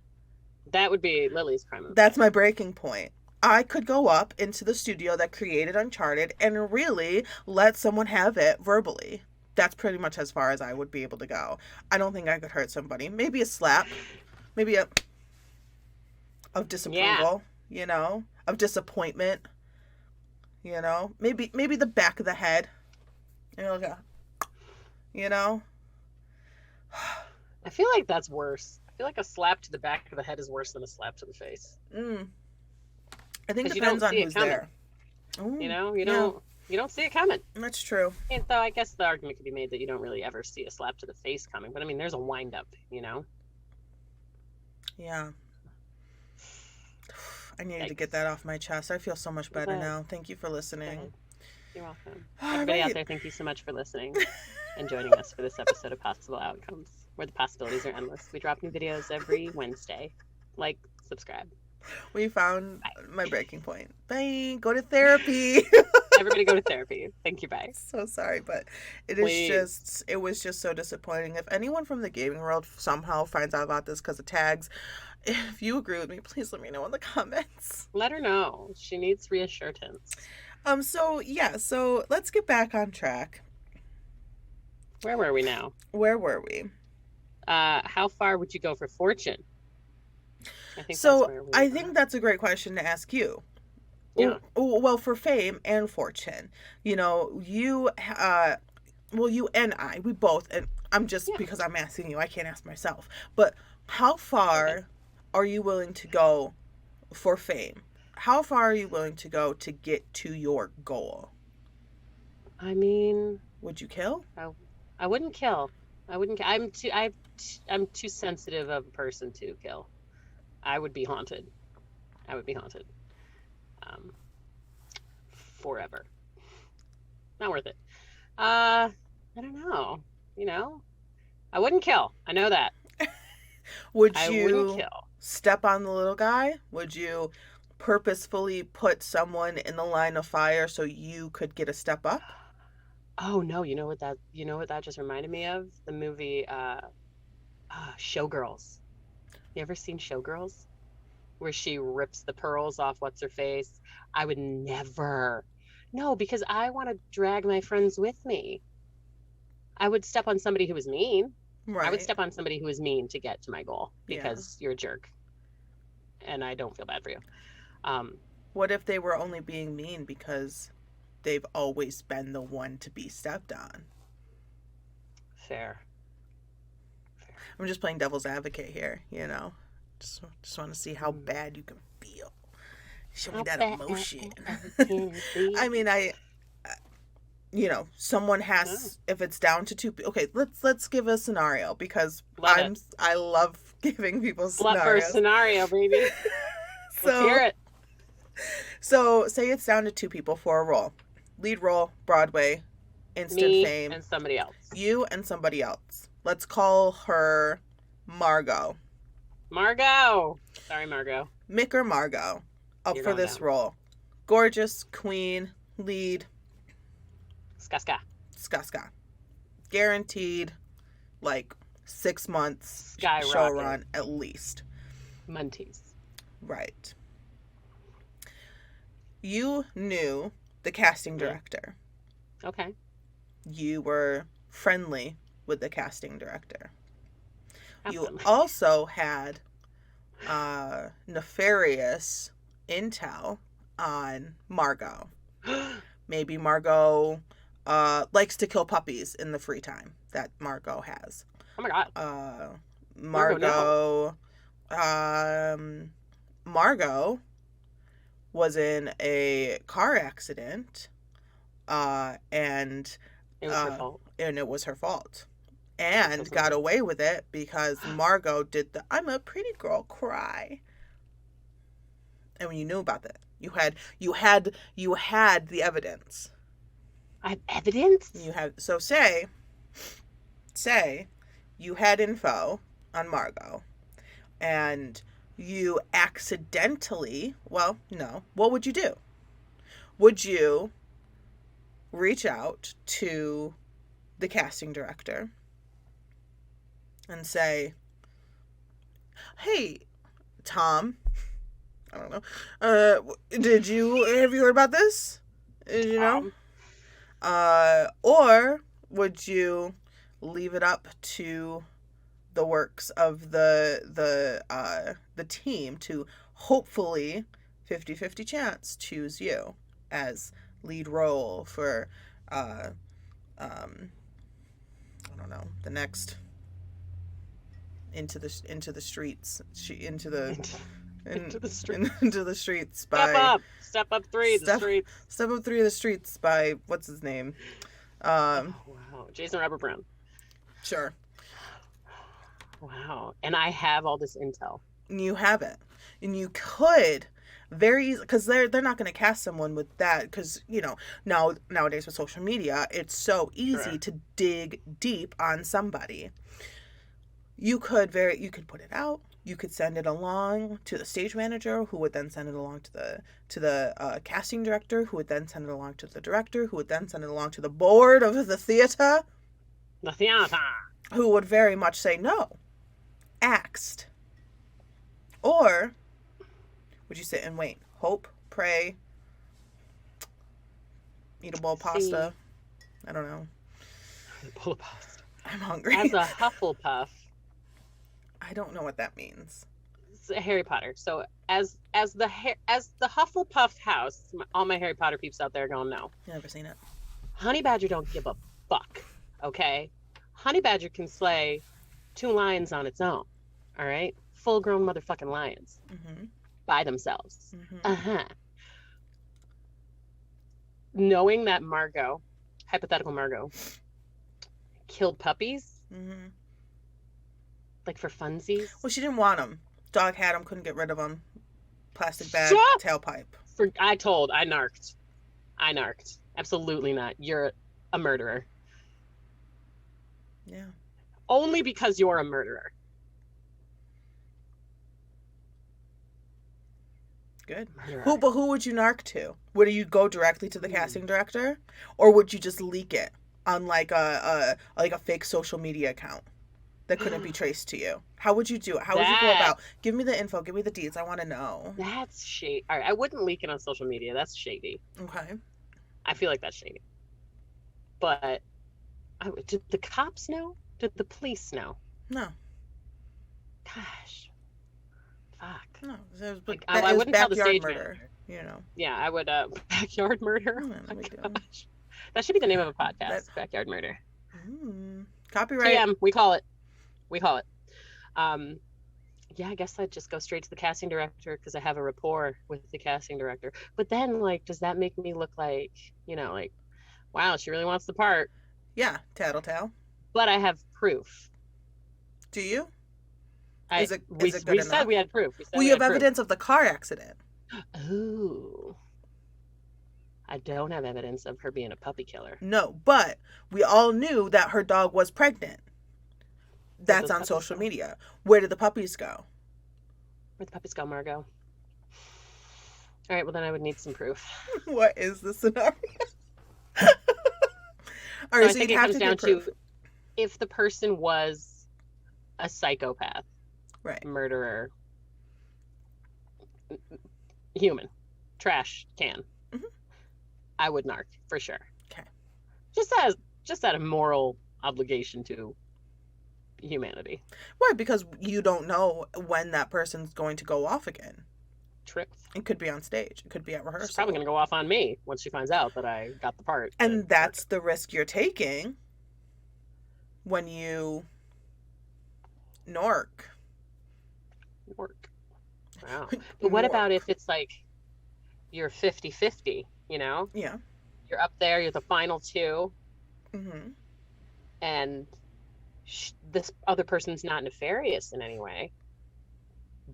That would be Lily's crime of passion. That's my breaking point. I could go up into the studio that created Uncharted and really let someone have it verbally. That's pretty much as far as I would be able to go. I don't think I could hurt somebody. Maybe a slap. Maybe of disapproval, you know, of disappointment, you know, maybe the back of the head, you know. I feel like that's worse. I feel like a slap to the back of the head is worse than a slap to the face. I think it depends on who's there. Ooh, you know, you don't see it coming. That's true. And so I guess the argument could be made that you don't really ever see a slap to the face coming, but I mean, there's a wind up, you know. Yeah. I needed to get that off my chest. I feel so much better now. Thank you for listening. You're welcome. Everybody out there, thank you so much for listening and joining us for this episode of Possible Outcomes, where the possibilities are endless. We drop new videos every Wednesday. Like, subscribe. We found my breaking point. Bye. Go to therapy. Everybody go to therapy. Thank you, bye. So sorry, but Please. it was just so disappointing. If anyone from the gaming world somehow finds out about this because of tags, if you agree with me, please let me know in the comments. Let her know. She needs reassurance. So yeah, so let's get back on track. Where were we now? Where were we? How far would you go for fortune? I think that's So where we I were. think that's a great question to ask you. Yeah. Well, for fame and fortune, you know, you and I, we both, and I'm just Yeah. because I'm asking you, I can't ask myself. But how far Okay. are you willing to go for fame? How far are you willing to go to get to your goal? I mean, Would you kill? I, I wouldn't kill. I wouldn't. I'm too sensitive of a person to kill. I would be haunted. I would be haunted. Um, Forever. Not worth it. I don't know. You know, I wouldn't kill. I know that. Would I wouldn't you kill. step on the little guy? Would you purposefully put someone in the line of fire so you could get a step up? Oh no, you know what that just reminded me of? The movie Showgirls. You ever seen Showgirls? Where she rips the pearls off what's her face? I would never. No, because I want to drag my friends with me. I would step on somebody who was mean. I would Right. step on somebody who was mean to get to my goal Yeah. because you're a jerk and I don't feel bad for you. Um, What if they were only being mean because they've always been the one to be stepped on? Fair. Fair. I'm just playing devil's advocate here, you know. Just want to see how Hmm. bad you can feel. Show me How that bad emotion. can it be? I mean, you know, someone Oh, has if it's down to two. Okay, let's give a scenario because love it. I love giving people Slut first scenarios. scenario, baby. Let's So hear it. so say it's down to two people for a role. Lead role, Broadway, instant Me fame. and somebody else. You and somebody else. Let's call her Margot. Margot. Sorry, Margot. Mick or Margot up You're for going this down. role. Gorgeous, queen, lead, Ska ska. ska. Guaranteed like 6 months show Skyrocket. run at least. Munties. Right. You knew the casting Mm. director. Okay. You were friendly with the casting director. Have You some. also had nefarious intel on Margot. Maybe Margot likes to kill puppies in the free time that Margot has. Oh my God. Margot, Margot was in a car accident, and It was her fault. it was her fault, I'm so and got sorry. away with it because Margot did the "I'm a pretty girl" cry. And when you knew about that, you had the evidence. I have evidence? You had so say you had info on Margot and you accidentally, well, no, what would you do? Would you reach out to the casting director and say, "Hey, Tom, I don't know. Have you heard about this? Did you know?" Or would you leave it up to the works of the team to hopefully 50-50 chance choose you as lead role for I don't know, the next into the streets into the Into the street. into the streets Step by up. Step up three. The step streets. step up 3 of the streets by what's his name? Oh, wow. Jason Robert Brown. Sure. Wow. And I have all this intel. You have it, and you could very easily because they're not going to cast someone with that because you know nowadays with social media it's so easy Sure. to dig deep on somebody. You could put it out. You could send it along to the stage manager, who would then send it along to the casting director, who would then send it along to the director, who would then send it along to the board of the theater. The theater. Who would very much say no. Axed. Or would you sit and wait? Hope, pray, eat a bowl of pasta. I don't know. A bowl of pasta. I'm hungry. As a Hufflepuff. I don't know what that means. It's Harry Potter. So as the Hufflepuff house, all my Harry Potter peeps out there going, no. Never seen it. Honey Badger don't give a fuck. Okay? Honey Badger can slay 2 lions on its own. All right? Full-grown motherfucking lions. Mm-hmm. By themselves. Mm-hmm. Knowing that Margot, hypothetical Margot, killed puppies, Mm-hmm. like for funsies. Well, she didn't want them. Dog had them, couldn't get rid of them. Plastic bag, Shut! tailpipe. I narked. Absolutely not. You're a murderer. Yeah. Only because you're a murderer. Good. Murderer. But who would you narc to? Would you go directly to the casting director, or would you just leak it on like a fake social media account that couldn't be traced to you? How would you do it? How would you go about? Give me the info. Give me the deeds. I want to know. That's shady. All right, I wouldn't leak it on social media. That's shady. Okay. I feel like that's shady. But did the cops know? Did the police know? No. Gosh. Fuck. No. I wouldn't tell the stage murder. manager. You know. Yeah, I would. Backyard murder. Oh, Oh, gosh. That should be the name of a podcast. Backyard murder. Copyright. TM, we call it. Yeah, I guess I'd just go straight to the casting director because I have a rapport with the casting director. But then, like, does that make me look like, like, wow, she really wants the part? Yeah, tattletale. But I have proof. Do you? Is it good enough? We said we had proof. You have evidence of the car accident. Ooh. I don't have evidence of her being a puppy killer. No, but we all knew that her dog was pregnant. That's on social media. Where did the puppies go? Where'd the puppies go, Margot? All right, well, then I would need some proof. What is the scenario? All So right, I think it comes down to if the person was a psychopath, right, murderer, human, trash can, I would narc for sure. Okay. Just out of moral obligation to humanity. Right, because you don't know when that person's going to go off again. True. It could be on stage. It could be at rehearsal. She's probably going to go off on me once she finds out that I got the part. And that's the risk you're taking when you narc. Wow. But what about if it's like you're 50-50, Yeah. You're up there, you're the final 2. Mm-hmm. And this other person's not nefarious in any way.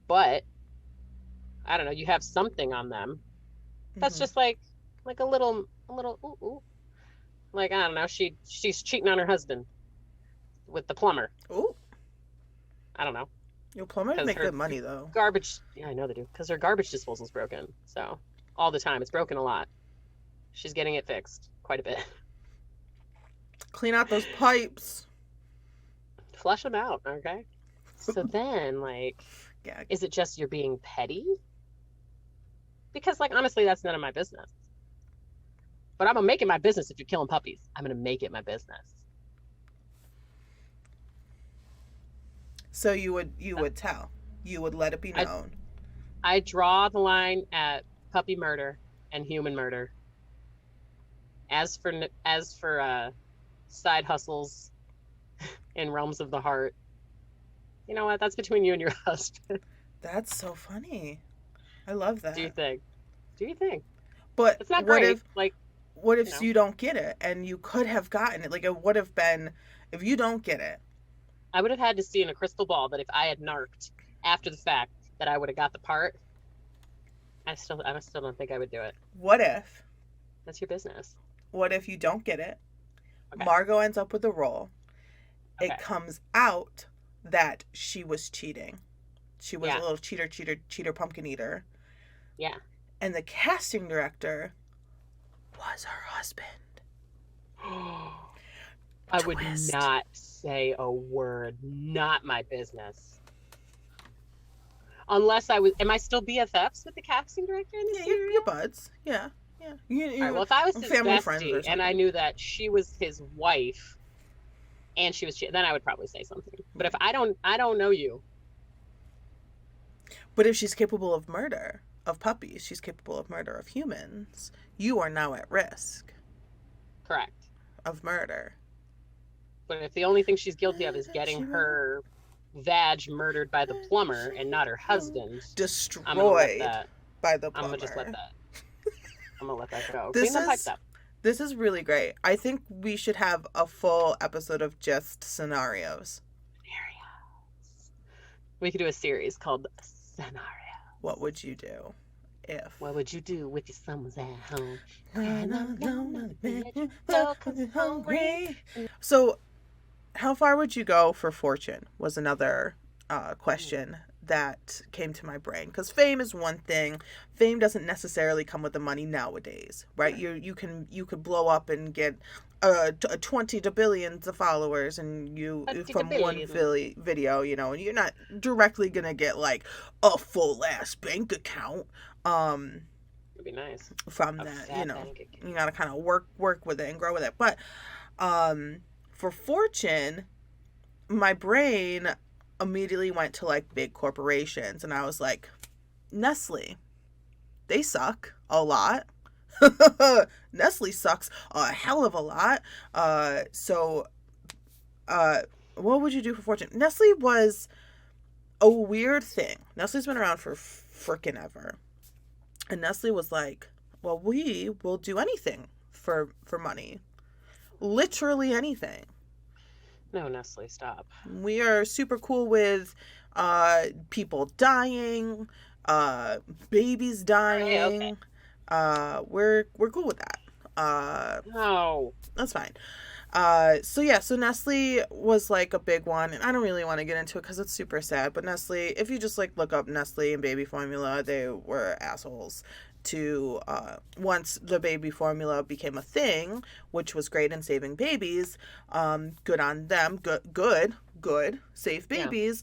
But I don't know, you have something on them. That's just like a little ooh. Like, I don't know, she's cheating on her husband with the plumber. Ooh. I don't know. Your plumbers make good money though. Garbage, yeah, I know they do, because her garbage disposal's broken. So all the time, it's broken a lot. She's getting it fixed quite a bit. Clean out those pipes. Flush them out, okay? So then, like, yeah. Is it just you're being petty? Because, like, honestly, that's none of my business. But I'm going to make it my business if you're killing puppies. I'm going to make it my business. So you would tell. You would let it be known. I draw the line at puppy murder and human murder. As for side hustles in realms of the heart, you know what? That's between you and your husband. That's so funny. I love that. Do you think? But it's not great. What if you don't get it and you could have gotten it? Like, it would have been if you don't get it. I would have had to see in a crystal ball that if I had narked after the fact that I would have got the part. I still don't think I would do it. What if? That's your business. What if you don't get it? Okay. Margot ends up with the role. Okay. It comes out that she was cheating. She was a little cheater, pumpkin eater. Yeah. And the casting director was her husband. I would not say a word. Not my business. Unless I was, am I still BFFs with the casting director in the series? You're buds. Yeah. Yeah. All right, well, if I was his family friends or bestie and I knew that she was his wife and she was, then I would probably say something. But if I don't know you. But if she's capable of murder of puppies, she's capable of murder of humans. You are now at risk. Correct. Of murder. But if the only thing she's guilty of is getting her vag murdered by the plumber and not her husband, destroyed by the plumber. I'm gonna just let that. I'm gonna let that go. This is really great. I think we should have a full episode of just scenarios. We could do a series called Scenario. What would you do if? What would you do if your son was at home? And I'm lonely, hungry. So, how far would you go for fortune? Was another question that came to my brain, because fame is one thing. Fame doesn't necessarily come with the money nowadays, right? You could blow up and get 20 to billions of followers, and from one video, and you're not directly gonna get like a full ass bank account. It'd be nice from that. You gotta kind of work with it and grow with it. But for fortune, my brain immediately went to like big corporations, and I was like, Nestle, they suck a lot. Nestle sucks a hell of a lot. So what would you do for fortune? Nestle was a weird thing. Nestle's been around for frickin' ever. And Nestle was like, well, we will do anything for money. Literally anything. No, Nestle, stop. We are super cool with people dying, babies dying. Okay. We're cool with that. No. That's fine. So Nestle was like a big one, and I don't really want to get into it because it's super sad, but Nestle, if you just like look up Nestle and baby formula, they were assholes to once the baby formula became a thing, which was great in saving babies. Good on them. Good save babies.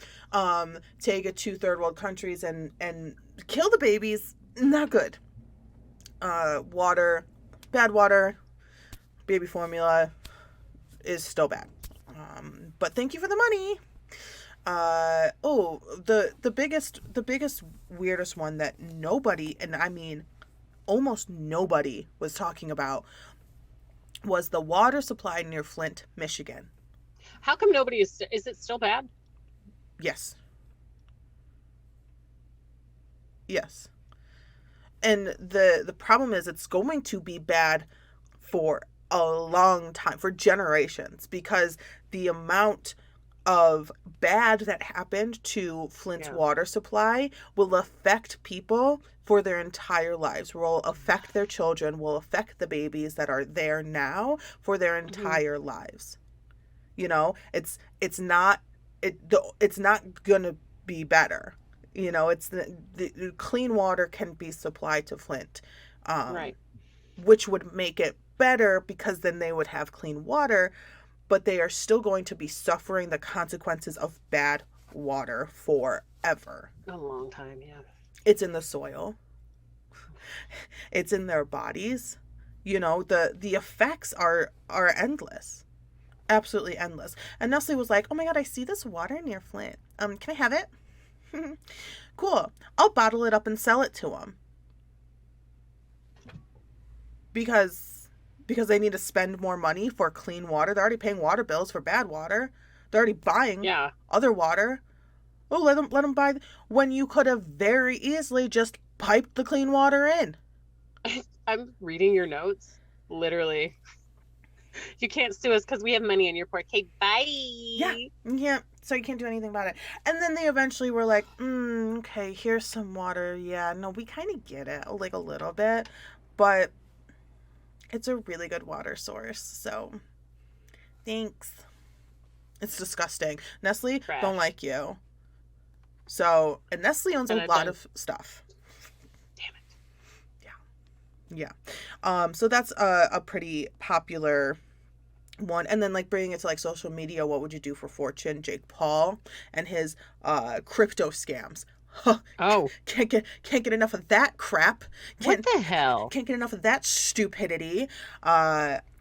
Take it to third world countries and kill the babies. Not good. Bad water, baby formula is still bad. But thank you for the money. The biggest weirdest one that nobody, and I mean almost nobody, was talking about was the water supply near Flint, Michigan. How come nobody is it still bad? Yes. And the problem is it's going to be bad for a long time, for generations, because the amount of bad that happened to Flint's water supply will affect people for their entire lives, will affect their children, will affect the babies that are there now for their entire lives. It's not gonna be better. It's the clean water can be supplied to Flint, right, which would make it better because then they would have clean water, but they are still going to be suffering the consequences of bad water forever. A long time, yeah. It's in the soil. It's in their bodies. The effects are endless. Absolutely endless. And Nestle was like, oh my God, I see this water near Flint. Can I have it? Cool. I'll bottle it up and sell it to them. Because they need to spend more money for clean water. They're already paying water bills for bad water. They're already buying other water. Oh, let them buy when you could have very easily just piped the clean water in. I'm reading your notes. Literally. You can't sue us because we have money in your port. Okay, bye. Yeah. So you can't do anything about it. And then they eventually were like, okay, here's some water. Yeah, no, we kind of get it, like a little bit, but it's a really good water source. So thanks. It's disgusting. Nestle, don't like you. So, and Nestle owns a And lot of stuff. Damn it. Yeah. So that's a pretty popular one. And then like bringing it to like social media, what would you do for fortune? Jake Paul and his crypto scams. Huh. Oh, Can't get enough of that crap. what Can't the hell? can't get enough of that stupidity.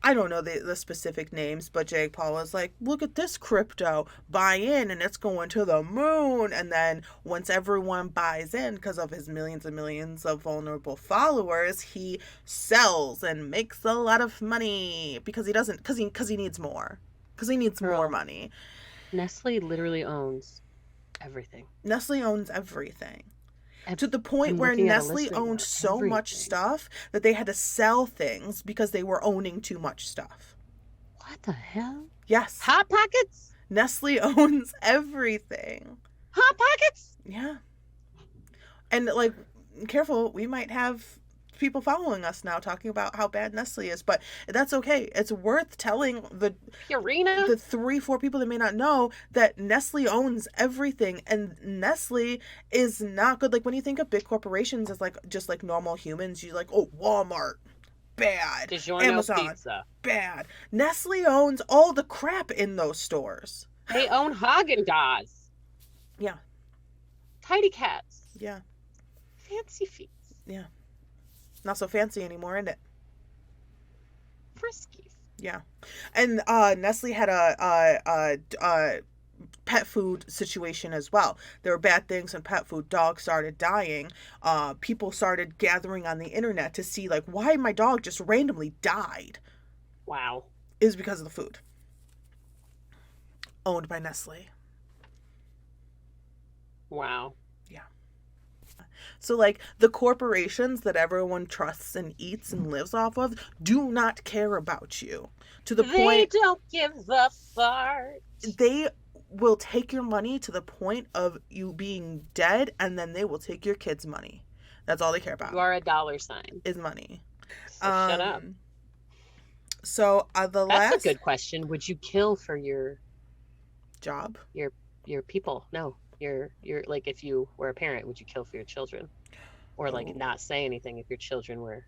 I don't know the specific names, but Jake Paul was like, look at this crypto, buy in, and it's going to the moon. And then once everyone buys in because of his millions and millions of vulnerable followers, he sells and makes a lot of money because he doesn't, because he needs more. Because he needs more Girl, money. Nestle literally owns everything. Nestle owns everything. Ev- To the point I'm where looking at a Nestle list right owned now. so much Everything. stuff that they had to sell things because they were owning too much stuff. What the hell? Yes. Hot Pockets? Nestle owns everything. Hot Pockets? Yeah. And like, careful, we might have people following us now talking about how bad Nestle is, but that's okay. It's worth telling the Purina? 3-4 people that may not know that Nestle owns everything, and Nestle is not good. Like when you think of big corporations as like just like normal humans, you like, oh, Walmart, bad. DiGiorno Amazon, Pizza. bad. Nestle owns all the crap in those stores. They own Haagen-Dazs. Yeah. Tidy Cats. Yeah. Fancy Feet. Yeah. Not so fancy anymore, isn't it? Friskies. Yeah. And Nestle had a pet food situation as well. There were bad things in pet food. Dogs started dying. People started gathering on the internet to see like why my dog just randomly died. Wow. Is because of the food. Owned by Nestle. Wow. So like the corporations that everyone trusts and eats and lives off of do not care about you. To the They point don't give a fart. they will take your money to the point of you being dead, and then they will take your kids' money. That's all they care about. You are a dollar sign. Is money. So shut up. So the last That's a good question. Would you kill for your job? Your people? No. Your like if you were a parent, would you kill for your children? Or like not say anything if your children were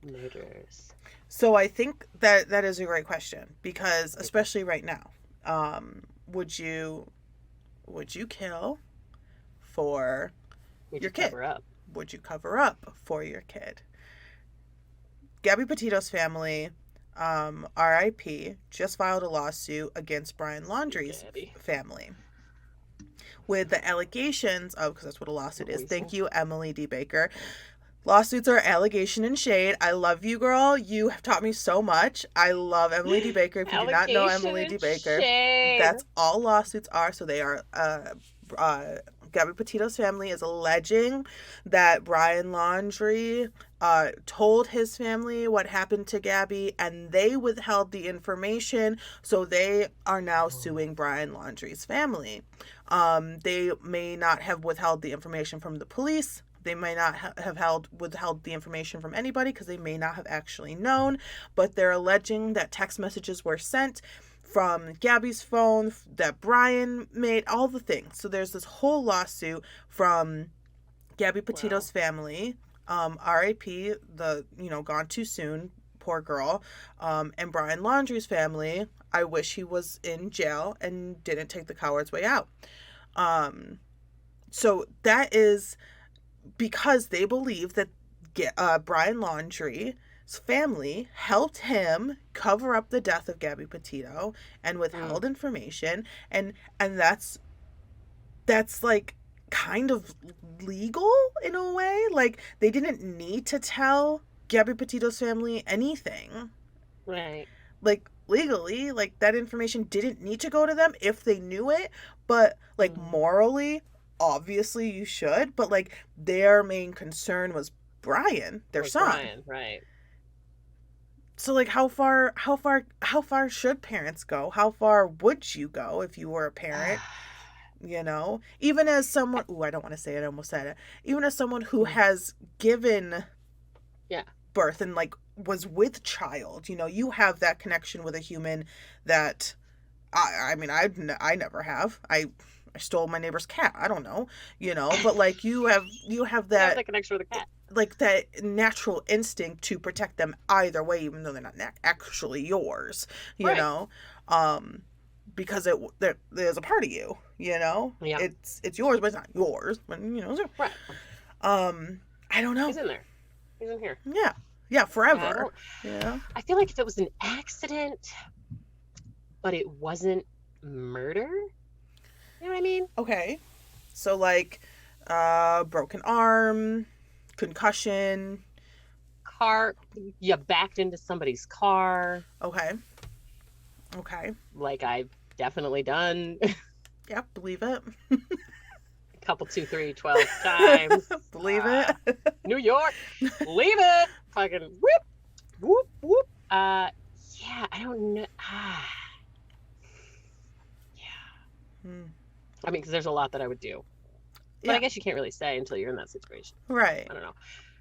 murderers? So I think that is a great question because especially right now, would you kill for Would your you kid? cover up? Would you cover up for your kid? Gabby Petito's family, RIP, just filed a lawsuit against Brian Laundrie's Gabby. family with the allegations of, because that's what a lawsuit is. Thank you, Emily D. Baker. Lawsuits are allegation and shade. I love you, girl. You have taught me so much. I love Emily D. Baker. If you do not know Emily D. Baker, that's all lawsuits are. So they are, Gabby Petito's family is alleging that Brian Laundrie told his family what happened to Gabby, and they withheld the information. So they are now suing Brian Laundrie's family. They may not have withheld the information from the police. They may not have withheld the information from anybody because they may not have actually known, but they're alleging that text messages were sent from Gabby's phone that Brian made, all the things. So there's this whole lawsuit from Gabby Petito's family, RIP, gone too soon, poor girl, and Brian Laundrie's family. I wish he was in jail and didn't take the coward's way out. So that is because they believe that Brian Laundrie's family helped him cover up the death of Gabby Petito and withheld information, and that's like kind of legal in a way. Like they didn't need to tell Gabby Petito's family anything. Right. Like legally, like that information didn't need to go to them if they knew it, but like morally, obviously you should, but like their main concern was Brian, their son. Brian, right. So like how far should parents go? How far would you go if you were a parent? You know, even as someone, I don't want to say it, I almost said it. Even as someone who has given birth and like was with child, you know, you have that connection with a human that I mean, I never have. I I stole my neighbor's cat. I don't know, but like you have that that connection with the cat. like that natural instinct to protect them either way, even though they're not actually yours, Right. because there's a part of you, Yeah. it's yours, but it's not yours. But Right. I don't know. He's in there. He's in here. Yeah, forever. Yeah. I feel like if it was an accident, but it wasn't murder, you know what I mean? Okay. So like, broken arm, concussion. Car, you backed into somebody's car. Okay. Like I've definitely done. Yeah, believe it. A couple, 2, 3, 12 times. Believe it. New York, leave it. Fucking whoop, whoop, whoop. Yeah, I don't know. Yeah. I mean, because there's a lot that I would do. But I guess you can't really say until you're in that situation. Right. I don't know.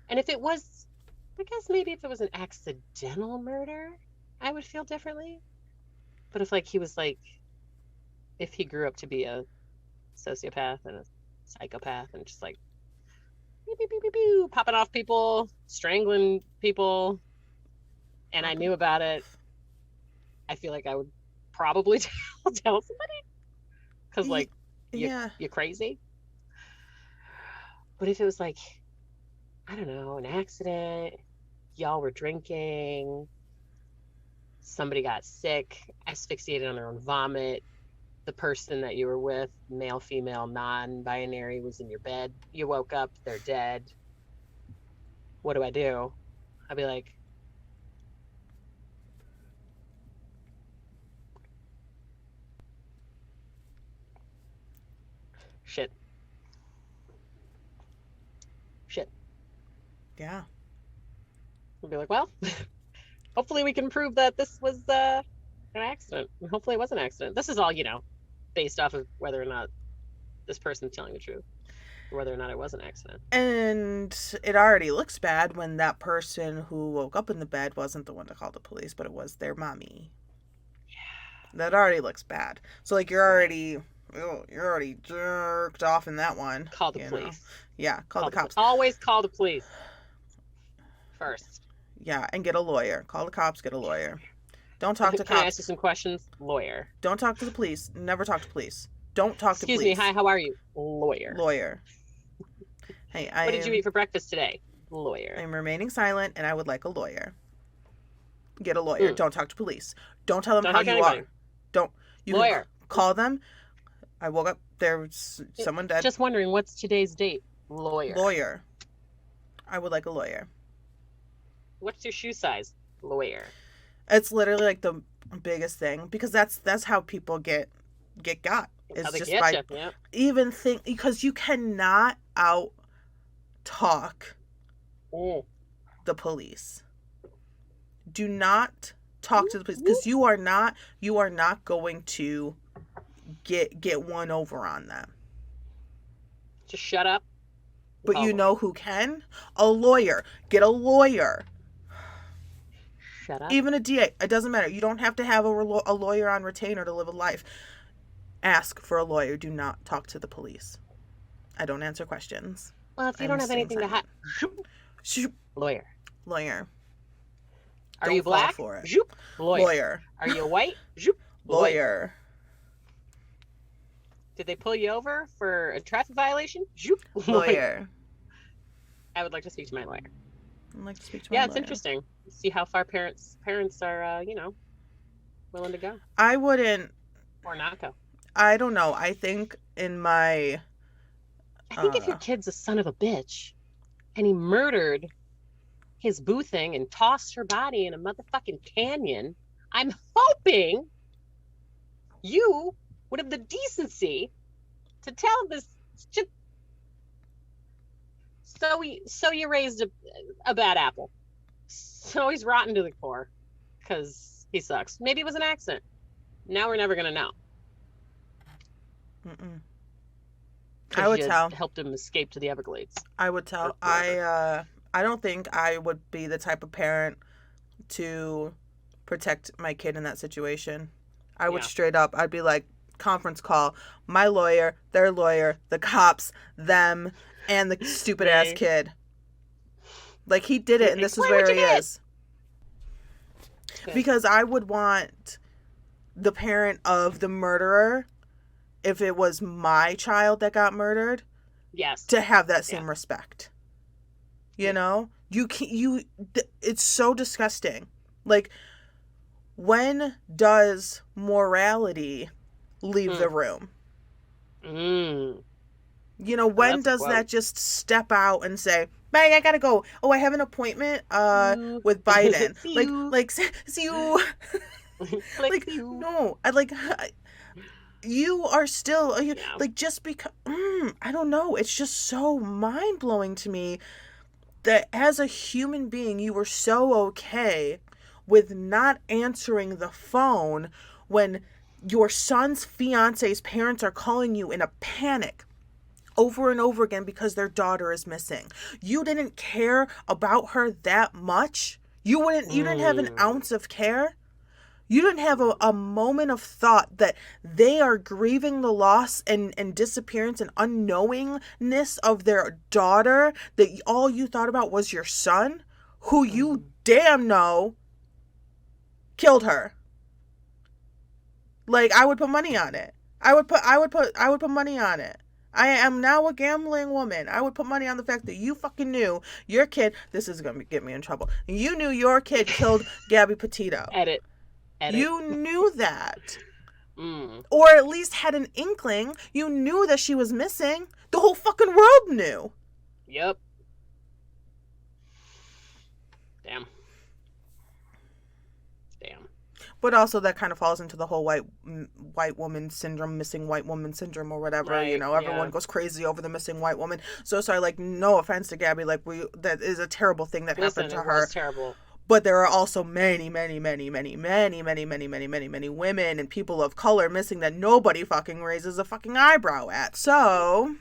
And if it was, I guess maybe if it was an accidental murder, I would feel differently. But if he was if he grew up to be a sociopath and a psychopath and just like pew, pew, pew, pew, pew, popping off people, strangling people, and I knew about it, I feel like I would probably tell somebody because you're crazy. But if it was I don't know, an accident, y'all were drinking, somebody got sick, asphyxiated on their own vomit, the person that you were with, male, female, non-binary, was in your bed, you woke up, they're dead, what do I do? I'd be like, shit. Yeah. I'd be like, well, hopefully we can prove that this was an accident. Hopefully it was an accident. This is all, based off of whether or not this person's telling the truth, or whether or not it was an accident. And it already looks bad when that person who woke up in the bed wasn't the one to call the police, but it was their mommy. Yeah. That already looks bad. So you're already jerked off in that one. Call the police. Yeah, call the cops. Always call the police first. Yeah, and get a lawyer. Call the cops, get a lawyer. Don't talk to cops. Can I ask you some questions? Lawyer. Don't talk to the police. Never talk to police. Don't talk to police. Excuse me. Hi, how are you? Lawyer. Hey, what did you eat for breakfast today? Lawyer. I'm remaining silent, and I would like a lawyer. Get a lawyer. Don't talk to police. Don't tell them how you are. Don't. You lawyer. Call them. I woke up. There's someone dead. Just wondering, what's today's date? Lawyer. I would like a lawyer. What's your shoe size? Lawyer. It's literally the biggest thing, because that's how people get got. It's just by even think, because you cannot out talk the police. Do not talk to the police, because you are not going to get one over on them. Just shut up. But you know who can? A lawyer. Get a lawyer. Shut up. Even a DA. It doesn't matter. You don't have to have a lawyer on retainer to live a life. Ask for a lawyer. Do not talk to the police. I don't answer questions. Well, if you don't have anything to hide. Lawyer. Are you black? For it. Lawyer. Are you white? Lawyer. Did they pull you over for a traffic violation? Lawyer. I would like to speak to my lawyer. I'd like to speak to my lawyer. Yeah, it's interesting. See how far parents are, willing to go. I wouldn't. Or not go. I don't know. I think I think if your kid's a son of a bitch and he murdered his boo thing and tossed her body in a motherfucking canyon, I'm hoping you would have the decency to tell this shit. So you raised a bad apple. So he's rotten to the core because he sucks. Maybe it was an accident. Now we're never gonna know. I would tell. Helped him escape to the Everglades. I would tell. I don't think I would be the type of parent to protect my kid in that situation. I would straight up. I'd be like, conference call. My lawyer, their lawyer, the cops, them, and the stupid ass kid. Like, he did it, and this is where he is. Because I would want the parent of the murderer, if it was my child that got murdered, to have that same respect. You know? It's so disgusting. Like, when does morality leave the room? You know, when does that just step out and say, "Bang, I gotta go. Oh, I have an appointment with Biden." See you. Like, no, you are still like, just because I don't know. It's just so mind blowing to me that as a human being, you were so okay with not answering the phone when your son's fiance's parents are calling you in a panic over and over again because their daughter is missing. You didn't care about her that much. You didn't have an ounce of care. You didn't have a moment of thought that they are grieving the loss and disappearance and unknowingness of their daughter, that all you thought about was your son, who you damn know killed her. Like, I would put money on it. I would put money on it. I am now a gambling woman. I would put money on the fact that you fucking knew your kid, this is going to get me in trouble. You knew your kid killed Gabby Petito. Edit. You knew that. Or at least had an inkling. You knew that she was missing. The whole fucking world knew. Yep. Damn. But also that kind of falls into the whole white woman syndrome, missing white woman syndrome or whatever. Right, you know, everyone goes crazy over the missing white woman. So sorry, like, no offense to Gabby, like, that is a terrible thing that happened to her. It was terrible. But there are also many, many, many, many, many, many, many, many, many, many women and people of color missing that nobody fucking raises a fucking eyebrow at. So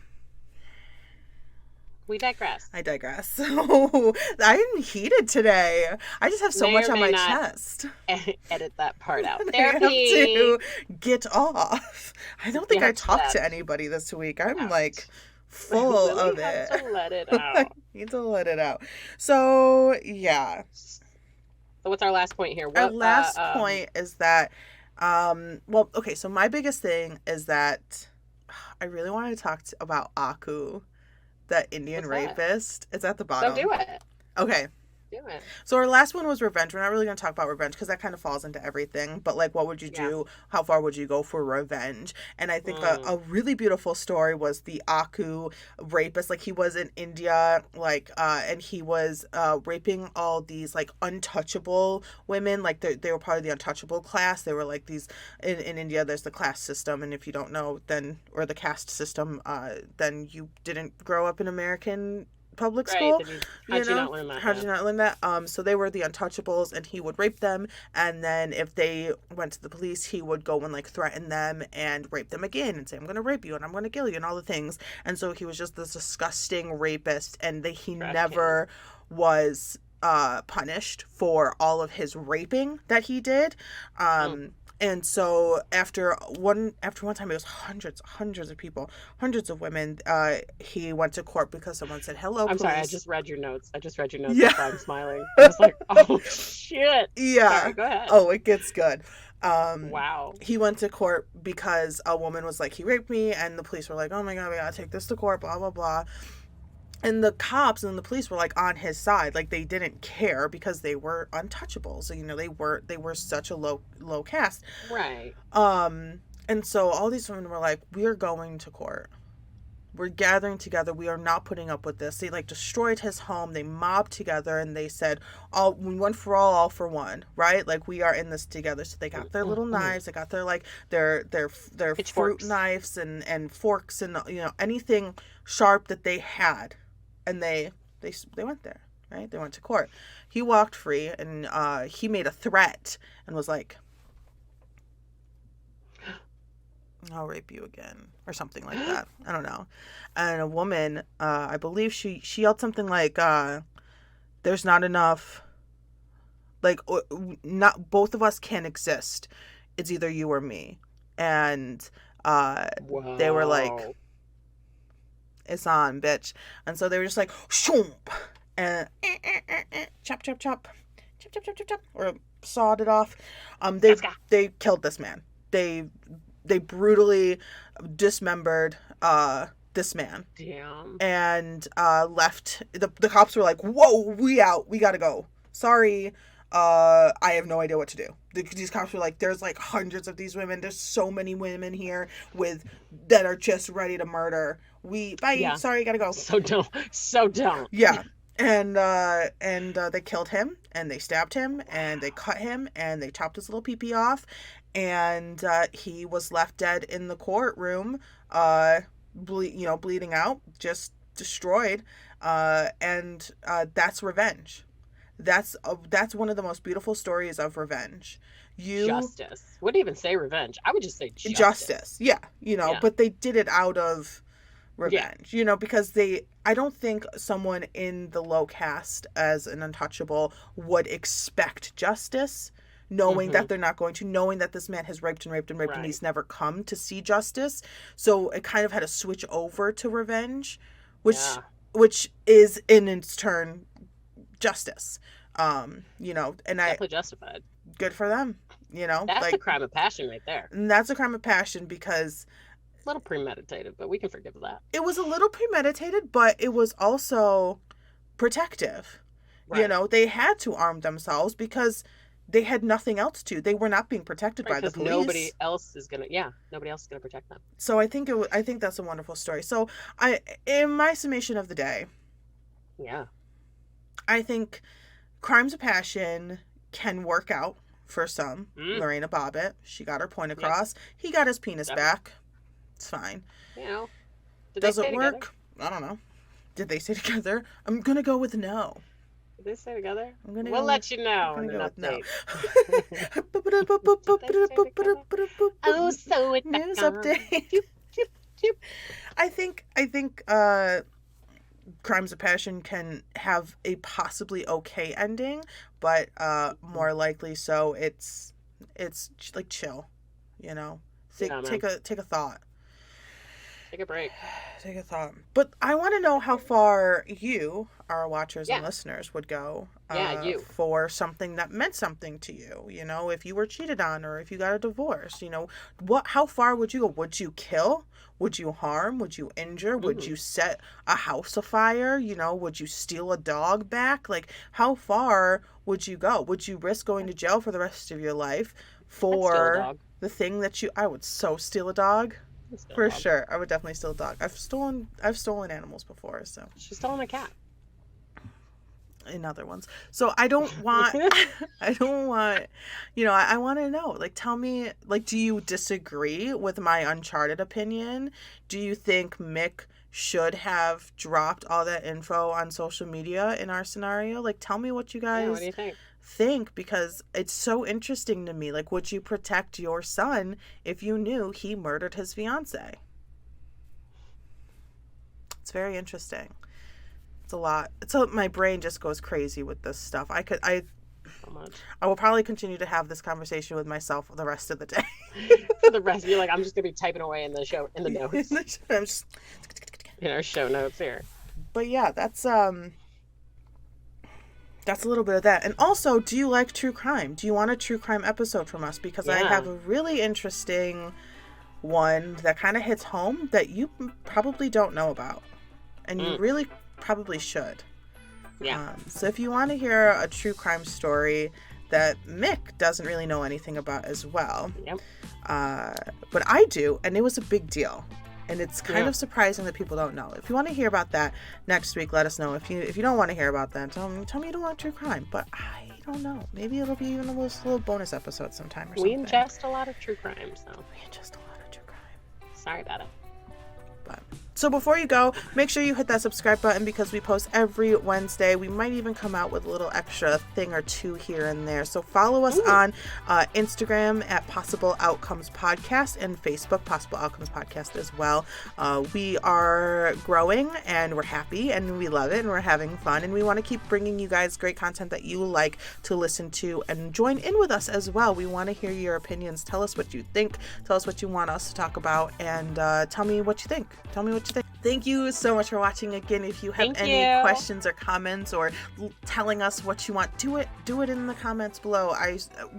we digress. I digress. So I'm heated today. I just have so much on my chest. Edit that part out. I have to get off. I don't think I talked to anybody this week. I'm like full of it. To let it out. I need to let it out. So yeah. So what's our last point here? Our last point is that, okay, so my biggest thing is that I really want to talk about Aku, that Indian rapist. It's at the bottom. So do it. Okay. Do it. So our last one was revenge. We're not really going to talk about revenge because that kind of falls into everything. But, like, what would you do? How far would you go for revenge? And I think a really beautiful story was the Aku rapist. Like, he was in India, like, and he was raping all these, like, untouchable women. Like, they were part of the untouchable class. They were, like, these, in India, there's the class system. And if you don't know, then, or the caste system, then you didn't grow up in American public school. How'd you not learn that? How'd you not learn that? So they were the untouchables, and he would rape them, and then if they went to the police, he would go and, like, threaten them and rape them again and say, "I'm gonna rape you and I'm gonna kill you," and all the things. And so he was just this disgusting rapist, and he never was punished for all of his raping that he did. And so after one time, it was hundreds of people, hundreds of women. He went to court because someone said, "Hello, police." I'm sorry, I just read your notes. Yeah. That's why I'm smiling. I was like, oh shit. Yeah. Sorry, go ahead. Oh, it gets good. Wow. He went to court because a woman was like, "He raped me," and the police were like, "Oh my God, we gotta take this to court," blah, blah, blah. And the cops and the police were, like, on his side. Like, they didn't care because they were untouchable. So, you know, they were such a low caste. Right. And so all these women were like, "We're going to court. We're gathering together. We are not putting up with this." They, like, destroyed his home. They mobbed together and they said, one for all for one, right? Like, we are in this together. So they got their little knives. They got their, like, their fruit knives and forks and, you know, anything sharp that they had. And they went there, right? They went to court. He walked free, and he made a threat and was like, "I'll rape you again," or something like that. I don't know. And a woman, I believe she yelled something like, "There's not enough, like, not both of us can exist. It's either you or me." And They were like, Wow. it's on, bitch. And so they were just like, shoomp, and chop, chop, chop, chop, chop, chop, chop, chop, or sawed it off. Gaska. They killed this man. They brutally dismembered this man. Damn. And left. The cops were like, whoa, we out. We gotta go. Sorry. I have no idea what to do. These cops were like, there's like hundreds of these women. There's so many women here that are just ready to murder. Bye. Yeah. Sorry, gotta go. So don't. Yeah. And they killed him, and they stabbed him, and they cut him, and they chopped his little pee-pee off, and he was left dead in the courtroom, bleeding out, just destroyed, and that's revenge. That's one of the most beautiful stories of revenge. Justice. Wouldn't even say revenge. I would just say justice. Yeah, but they did it out of revenge, because I don't think someone in the low caste as an untouchable would expect justice, knowing that they're not going to, knowing that this man has raped and raped and raped, and he's never come to see justice. So it kind of had to switch over to revenge, which is in its turn justice. And definitely justified. Good for them. That's a crime of passion right there. And that's a crime of passion because a little premeditated, but we can forgive that. It was a little premeditated, but it was also protective. Right. They had to arm themselves because they had nothing else to. They were not being protected by the police. Nobody else is gonna protect them. So I think that's a wonderful story. So in my summation of the day, I think crimes of passion can work out for some. Lorena Bobbitt, she got her point across. Yep. He got his penis back. It's fine. Does it work? I don't know. Did they stay together? I'm gonna go with no. Did they stay together? We'll let you know. I'm gonna go with no. Oh, so it's news update. I think crimes of passion can have a possibly okay ending, but more likely so it's like chill, take a thought. Take a break. Take a thought. But I want to know how far you, our watchers and listeners, would go for something that meant something to you. If you were cheated on or if you got a divorce, how far would you go? Would you kill? Would you harm? Would you injure? Would you set a house afire? Would you steal a dog back? Like, how far would you go? Would you risk going to jail for the rest of your life for the thing that I would so steal a dog? For sure. I would definitely steal a dog. I've stolen animals before, so. She's stolen a cat. In other ones. So I don't want I want to know. Like, tell me, like, do you disagree with my Uncharted opinion? Do you think Mick should have dropped all that info on social media in our scenario? Like, tell me what you guys what do you think, because it's so interesting to me. Like, would you protect your son if you knew he murdered his fiance? It's very interesting. It's a lot. So my brain just goes crazy with this stuff. I will probably continue to have this conversation with myself for the rest of the day. For the rest, you're like, I'm just gonna be typing away in the notes. In our show notes here. But yeah, that's a little bit of that. And also, do you like true crime? Do you want a true crime episode from us? Because I have a really interesting one that kind of hits home that you probably don't know about, and you really probably should. So if you want to hear a true crime story that Mick doesn't really know anything about as well, but I do, and it was a big deal, and it's kind of surprising that people don't know. If you want to hear about that next week, let us know. If you don't want to hear about that, tell me you don't want true crime. But I don't know. Maybe it'll be even a little bonus episode sometime or something. We ingest a lot of true crime, so. We ingest a lot of true crime. Sorry about it. But So before you go, make sure you hit that subscribe button because we post every Wednesday. We might even come out with a little extra thing or two here and there. So follow us on Instagram at Possible Outcomes Podcast and Facebook Possible Outcomes Podcast as well. We are growing and we're happy and we love it and we're having fun, and we want to keep bringing you guys great content that you like to listen to, and join in with us as well. We want to hear your opinions. Tell us what you think. Tell us what you want us to talk about, and tell me what you think. Tell me what you think. Thank you so much for watching. Again, if you have any questions or comments or telling us what you want, do it in the comments below.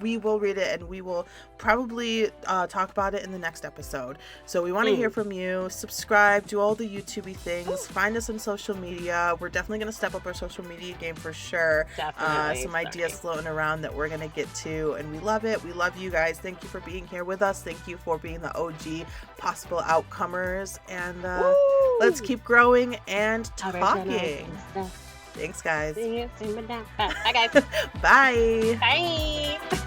We will read it, and we will probably talk about it in the next episode. So we want to hear from you. Subscribe, do all the YouTubey things. Find us on social media. We're definitely going to step up our social media game for sure. Definitely. Some ideas floating around that we're going to get to, and we love it. We love you guys. Thank you for being here with us. Thank you for being the OG Possible Outcomers, and let's keep growing and talking. Thanks, guys. Bye, guys. Bye. Bye.